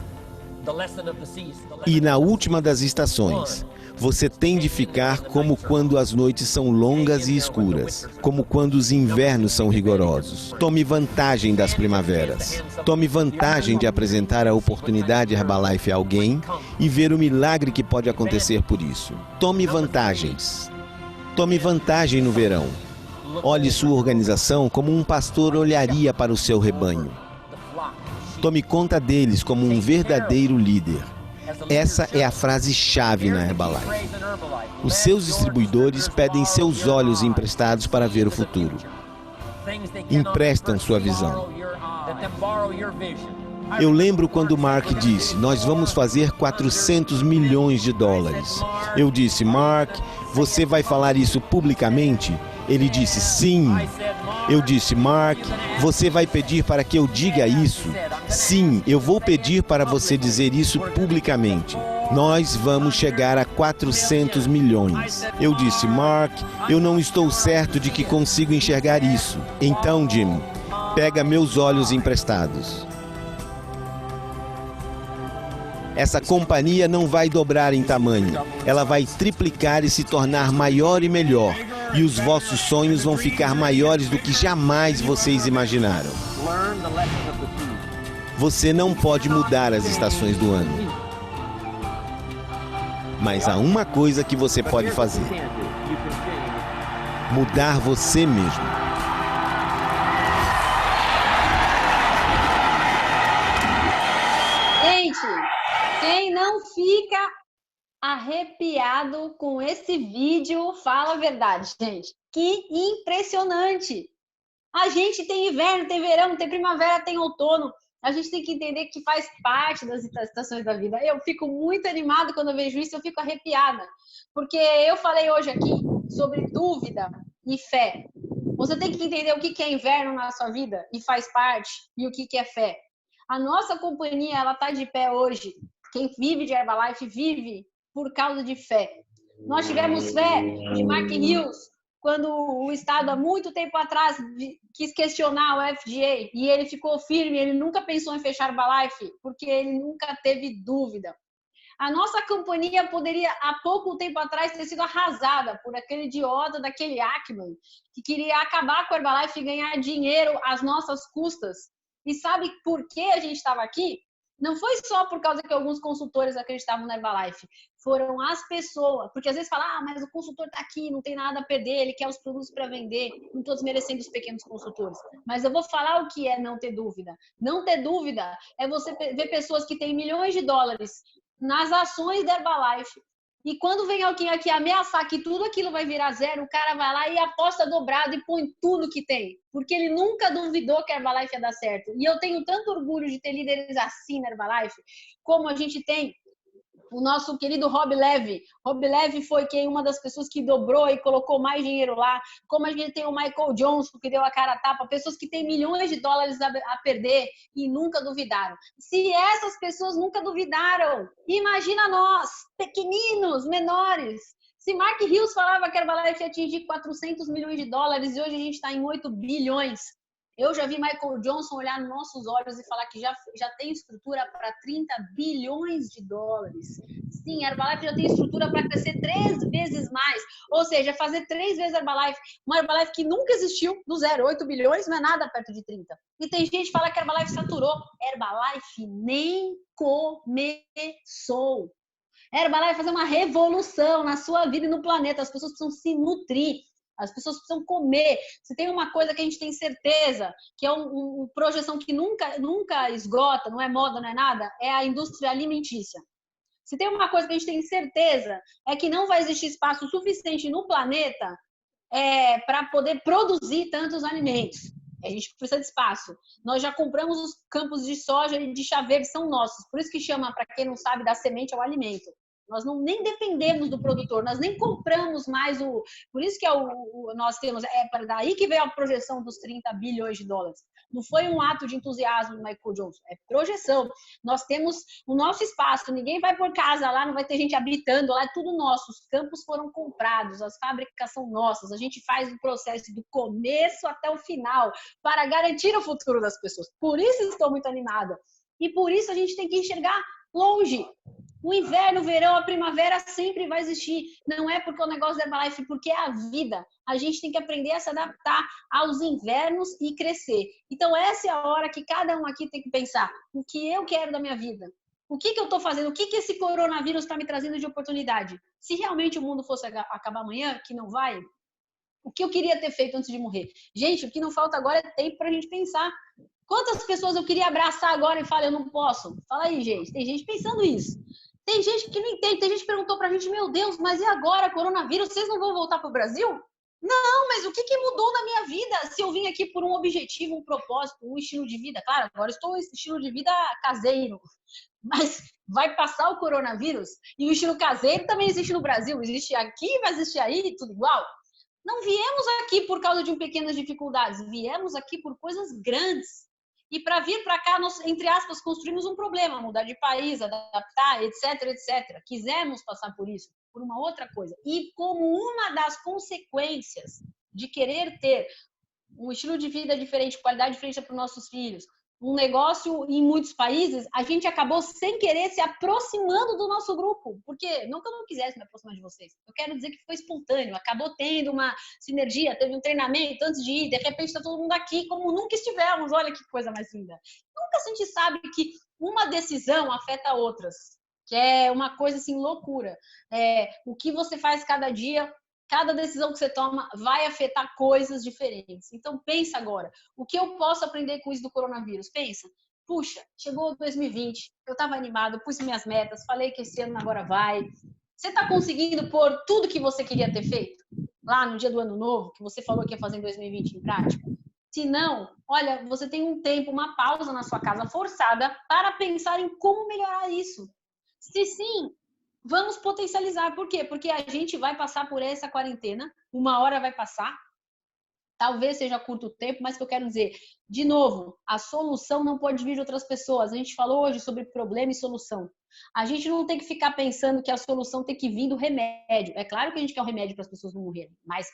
E na última das estações, você tem de ficar como quando as noites são longas e escuras, como quando os invernos são rigorosos. Tome vantagem das primaveras. Tome vantagem de apresentar a oportunidade Herbalife a alguém e ver o milagre que pode acontecer por isso. Tome vantagens. Tome vantagem no verão. Olhe sua organização como um pastor olharia para o seu rebanho. Tome conta deles como um verdadeiro líder. Essa é a frase-chave na Herbalife. Os seus distribuidores pedem seus olhos emprestados para ver o futuro. Emprestam sua visão. Eu lembro quando Mark disse, nós vamos fazer 400 milhões de dólares. Eu disse, Mark, você vai falar isso publicamente? Ele disse, sim. Eu disse, Mark, você vai pedir para que eu diga isso? Sim, eu vou pedir para você dizer isso publicamente. Nós vamos chegar a 400 milhões. Eu disse, Mark, eu não estou certo de que consigo enxergar isso. Então, Jim, pega meus olhos emprestados. Essa companhia não vai dobrar em tamanho. Ela vai triplicar e se tornar maior e melhor. E os vossos sonhos vão ficar maiores do que jamais vocês imaginaram. Você não pode mudar as estações do ano. Mas há uma coisa que você pode fazer: mudar você mesmo. não fica arrepiado com esse vídeo? Fala a verdade, gente. Que impressionante! A gente tem inverno, tem verão, tem primavera, tem outono. A gente tem que entender que faz parte das estações da vida. Eu fico muito animada quando eu vejo isso, eu fico arrepiada. Porque eu falei hoje aqui sobre dúvida e fé. Você tem que entender o que é inverno na sua vida e faz parte, e o que é fé. A nossa companhia, ela está de pé hoje. Quem vive de Herbalife vive por causa de fé. Nós tivemos fé de Mark Hughes, quando o Estado, há muito tempo atrás, quis questionar o FDA, e ele ficou firme, ele nunca pensou em fechar Herbalife, porque ele nunca teve dúvida. A nossa companhia poderia, há pouco tempo atrás, ter sido arrasada por aquele idiota daquele Ackman, que queria acabar com a Herbalife e ganhar dinheiro às nossas custas. E sabe por que a gente estava aqui? Não foi só por causa que alguns consultores acreditavam na Herbalife. Foram as pessoas. Porque às vezes falam, mas o consultor está aqui, não tem nada a perder, ele quer os produtos para vender. Não estou desmerecendo os pequenos consultores. Mas eu vou falar o que é não ter dúvida. Não ter dúvida é você ver pessoas que têm milhões de dólares nas ações da Herbalife. E quando vem alguém aqui ameaçar que tudo aquilo vai virar zero, o cara vai lá e aposta dobrado e põe tudo que tem. Porque ele nunca duvidou que a Herbalife ia dar certo. E eu tenho tanto orgulho de ter líderes assim na Herbalife, como a gente tem o nosso querido Rob Levy. Rob Levy foi uma das pessoas que dobrou e colocou mais dinheiro lá. Como a gente tem o Michael Johnson, que deu a cara a tapa. Pessoas que têm milhões de dólares a perder e nunca duvidaram. Se essas pessoas nunca duvidaram, imagina nós, pequeninos, menores. Se Mark Hughes falava que a Herbalife ia atingir 400 milhões de dólares e hoje a gente está em 8 bilhões. Eu já vi Michael Johnson olhar nos nossos olhos e falar que já tem estrutura para 30 bilhões de dólares. Sim, a Herbalife já tem estrutura para crescer 3 vezes mais. Ou seja, fazer 3 vezes a Herbalife. Uma Herbalife que nunca existiu, do 0, 8 bilhões, não é nada perto de 30. E tem gente que fala que a Herbalife saturou. Herbalife nem começou. A Herbalife vai fazer uma revolução na sua vida e no planeta. As pessoas precisam se nutrir. As pessoas precisam comer. Se tem uma coisa que a gente tem certeza, que é uma projeção que nunca esgota, não é moda, não é nada, é a indústria alimentícia. Se tem uma coisa que a gente tem certeza, é que não vai existir espaço suficiente no planeta para poder produzir tantos alimentos. A gente precisa de espaço. Nós já compramos os campos de soja e de chá verde, são nossos. Por isso que chama, para quem não sabe, da semente ao alimento. Nós nem dependemos do produtor, nós nem compramos mais o... Por isso que nós temos... É para daí que veio a projeção dos 30 bilhões de dólares. Não foi um ato de entusiasmo do Michael Johnson, é projeção. Nós temos o nosso espaço, ninguém vai por casa lá, não vai ter gente habitando lá, é tudo nosso. Os campos foram comprados, as fábricas são nossas, a gente faz o processo do começo até o final para garantir o futuro das pessoas. Por isso estou muito animada. E por isso a gente tem que enxergar longe. O inverno, o verão, a primavera sempre vai existir. Não é porque o negócio da Herbalife, porque é a vida. A gente tem que aprender a se adaptar aos invernos e crescer. Então, essa é a hora que cada um aqui tem que pensar o que eu quero da minha vida. O que eu estou fazendo? O que esse coronavírus está me trazendo de oportunidade? Se realmente o mundo fosse acabar amanhã, que não vai, o que eu queria ter feito antes de morrer? Gente, o que não falta agora é tempo para a gente pensar. Quantas pessoas eu queria abraçar agora e falar, eu não posso? Fala aí, gente. Tem gente pensando isso. Tem gente que não entende. Tem gente que perguntou pra gente, meu Deus, mas e agora, coronavírus? Vocês não vão voltar pro Brasil? Não, mas o que mudou na minha vida? Se eu vim aqui por um objetivo, um propósito, um estilo de vida. Claro, agora estou em estilo de vida caseiro. Mas vai passar o coronavírus e o estilo caseiro também existe no Brasil. Existe aqui, vai existir aí, tudo igual. Não viemos aqui por causa de pequenas dificuldades. Viemos aqui por coisas grandes. E para vir para cá, nós, entre aspas, construímos um problema, mudar de país, adaptar, etc, etc. Quisemos passar por isso, por uma outra coisa. E como uma das consequências de querer ter um estilo de vida diferente, qualidade diferente para os nossos filhos, um negócio em muitos países, a gente acabou sem querer se aproximando do nosso grupo. Porque não que eu não quisesse me aproximar de vocês. Eu quero dizer que foi espontâneo. Acabou tendo uma sinergia, teve um treinamento antes de ir. De repente está todo mundo aqui como nunca estivemos. Olha que coisa mais linda. Nunca a gente sabe que uma decisão afeta outras. Que é uma coisa assim, loucura. O que você faz cada dia... Cada decisão que você toma vai afetar coisas diferentes. Então, pensa agora. O que eu posso aprender com isso do coronavírus? Pensa. puxa, chegou 2020, eu estava animado, pus minhas metas, falei que esse ano agora vai. Você está conseguindo pôr tudo que você queria ter feito lá no dia do ano novo, que você falou que ia fazer em 2020 em prática? Se não, olha, você tem um tempo, uma pausa na sua casa forçada para pensar em como melhorar isso. Se sim, vamos potencializar. Por quê? Porque a gente vai passar por essa quarentena, uma hora vai passar, talvez seja curto tempo, mas que eu quero dizer, de novo, a solução não pode vir de outras pessoas. A gente falou hoje sobre problema e solução. A gente não tem que ficar pensando que a solução tem que vir do remédio. É claro que a gente quer um remédio para as pessoas não morrerem, mas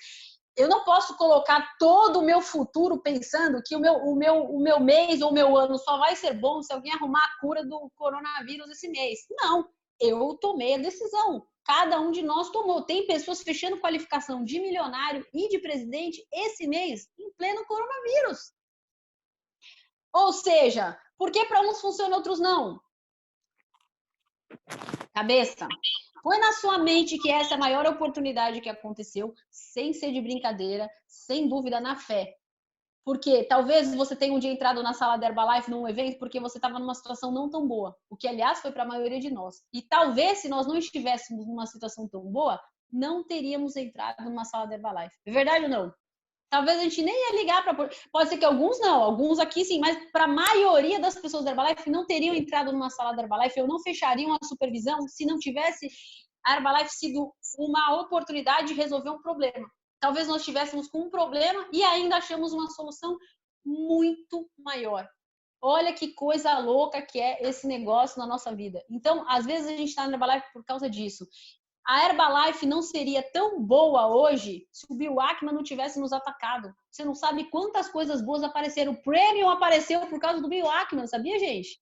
eu não posso colocar todo o meu futuro pensando que o meu mês ou o meu ano só vai ser bom se alguém arrumar a cura do coronavírus esse mês. Não, eu tomei a decisão. Cada um de nós tomou. Tem pessoas fechando qualificação de milionário e de presidente esse mês, em pleno coronavírus. Ou seja, por que para uns funciona, outros não? Cabeça, põe na sua mente que essa é a maior oportunidade que aconteceu, sem ser de brincadeira, sem dúvida, na fé. Porque talvez você tenha um dia entrado na sala da Herbalife num evento porque você estava numa situação não tão boa, o que, aliás, foi para a maioria de nós. E talvez, se nós não estivéssemos numa situação tão boa, não teríamos entrado numa sala da Herbalife. É verdade ou não? Talvez a gente nem ia ligar para... Pode ser que alguns não, alguns aqui sim, mas para a maioria das pessoas da Herbalife não teriam entrado numa sala da Herbalife, ou não fechariam a supervisão se não tivesse a Herbalife sido uma oportunidade de resolver um problema. Talvez nós estivéssemos com um problema e ainda achamos uma solução muito maior. Olha que coisa louca que é esse negócio na nossa vida. Então, às vezes a gente está na Herbalife por causa disso. A Herbalife não seria tão boa hoje se o Bill Ackman não tivesse nos atacado. Você não sabe quantas coisas boas apareceram. O Premium apareceu por causa do Bill Ackman, sabia, gente?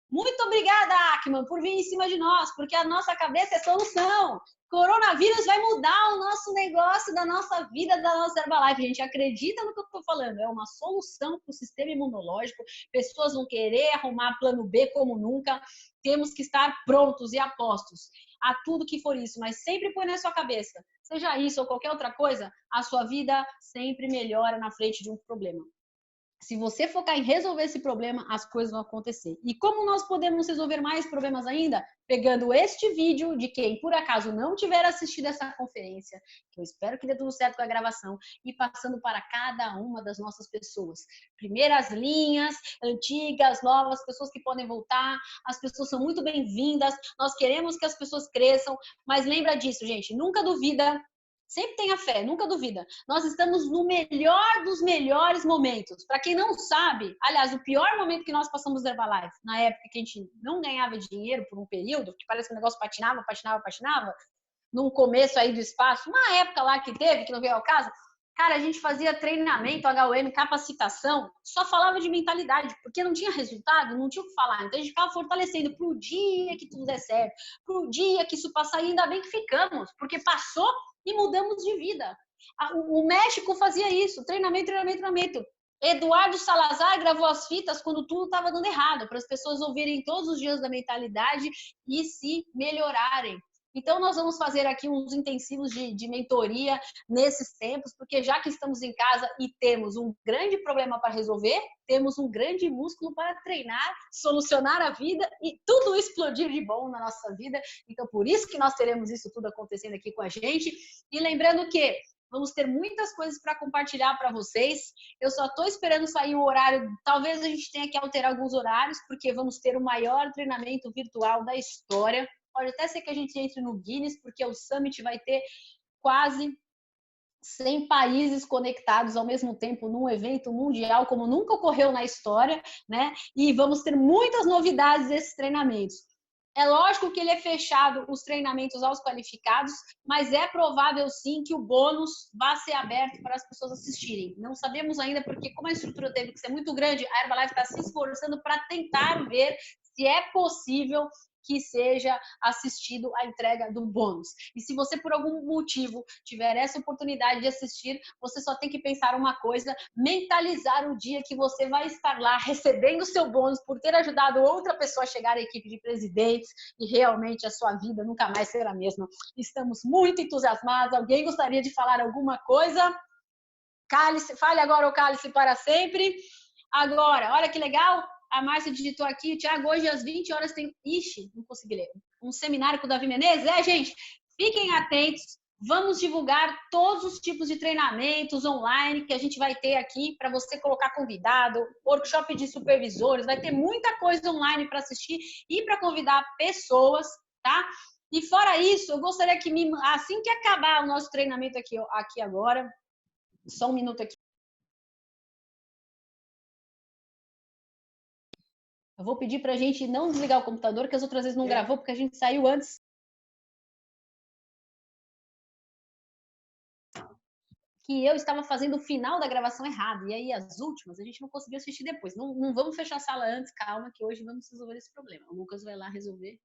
Muito obrigada, Ackman, por vir em cima de nós, porque a nossa cabeça é solução. Coronavírus vai mudar o nosso negócio, da nossa vida, da nossa Herbalife. A gente acredita no que eu estou falando. É uma solução para o sistema imunológico. Pessoas vão querer arrumar plano B como nunca. Temos que estar prontos e apostos a tudo que for isso. Mas sempre põe na sua cabeça, seja isso ou qualquer outra coisa, a sua vida sempre melhora na frente de um problema. Se você focar em resolver esse problema, as coisas vão acontecer. E como nós podemos resolver mais problemas ainda? Pegando este vídeo de quem, por acaso, não tiver assistido essa conferência, que eu espero que dê tudo certo com a gravação, e passando para cada uma das nossas pessoas. Primeiras linhas, antigas, novas, pessoas que podem voltar, as pessoas são muito bem-vindas, nós queremos que as pessoas cresçam, mas lembra disso, gente, nunca duvida. Sempre tenha fé, nunca duvida. Nós estamos no melhor dos melhores momentos. Para quem não sabe, aliás, o pior momento que nós passamos no Herbalife, na época que a gente não ganhava dinheiro por um período, que parece que o negócio patinava, num começo aí do espaço, uma época lá que teve, que não veio ao caso, cara, a gente fazia treinamento, HUM, capacitação, só falava de mentalidade, porque não tinha resultado, não tinha o que falar. Então a gente ficava fortalecendo pro dia que tudo der certo, pro dia que isso passar, e ainda bem que ficamos, porque passou e mudamos de vida. O México fazia isso, treinamento. Eduardo Salazar gravou as fitas quando tudo estava dando errado, para as pessoas ouvirem todos os dias da mentalidade e se melhorarem. Então, nós vamos fazer aqui uns intensivos de mentoria nesses tempos, porque já que estamos em casa e temos um grande problema para resolver, temos um grande músculo para treinar, solucionar a vida e tudo explodir de bom na nossa vida. Então, por isso que nós teremos isso tudo acontecendo aqui com a gente. E lembrando que vamos ter muitas coisas para compartilhar para vocês. Eu só estou esperando sair o horário. Talvez a gente tenha que alterar alguns horários, porque vamos ter o maior treinamento virtual da história. Pode até ser que a gente entre no Guinness, porque o Summit vai ter quase 100 países conectados ao mesmo tempo num evento mundial, como nunca ocorreu na história, né? E vamos ter muitas novidades desses treinamentos. É lógico que ele é fechado, os treinamentos aos qualificados, mas é provável sim que o bônus vá ser aberto para as pessoas assistirem. Não sabemos ainda, porque como a estrutura teve que ser muito grande, a Herbalife está se esforçando para tentar ver se é possível que seja assistido a entrega do bônus. E se você, por algum motivo, tiver essa oportunidade de assistir, você só tem que pensar uma coisa, mentalizar o dia que você vai estar lá recebendo o seu bônus por ter ajudado outra pessoa a chegar à equipe de presidentes e realmente a sua vida nunca mais será a mesma. Estamos muito entusiasmados. Alguém gostaria de falar alguma coisa? Cálice, fale agora o cálice para sempre. Agora, olha que legal, A Márcia digitou aqui, Tiago, hoje às 20 horas tem... Ixi, não consegui ler. Um seminário com o Davi Menezes? Gente, fiquem atentos. Vamos divulgar todos os tipos de treinamentos online que a gente vai ter aqui para você colocar convidado, workshop de supervisores, vai ter muita coisa online para assistir e para convidar pessoas, tá? E fora isso, eu gostaria que assim que acabar o nosso treinamento aqui agora, só um minuto aqui. Eu vou pedir para a gente não desligar o computador, que as outras vezes não gravou, porque a gente saiu antes. Que eu estava fazendo o final da gravação errado. E aí, as últimas, a gente não conseguiu assistir depois. Não vamos fechar a sala antes, calma, que hoje vamos resolver esse problema. O Lucas vai lá resolver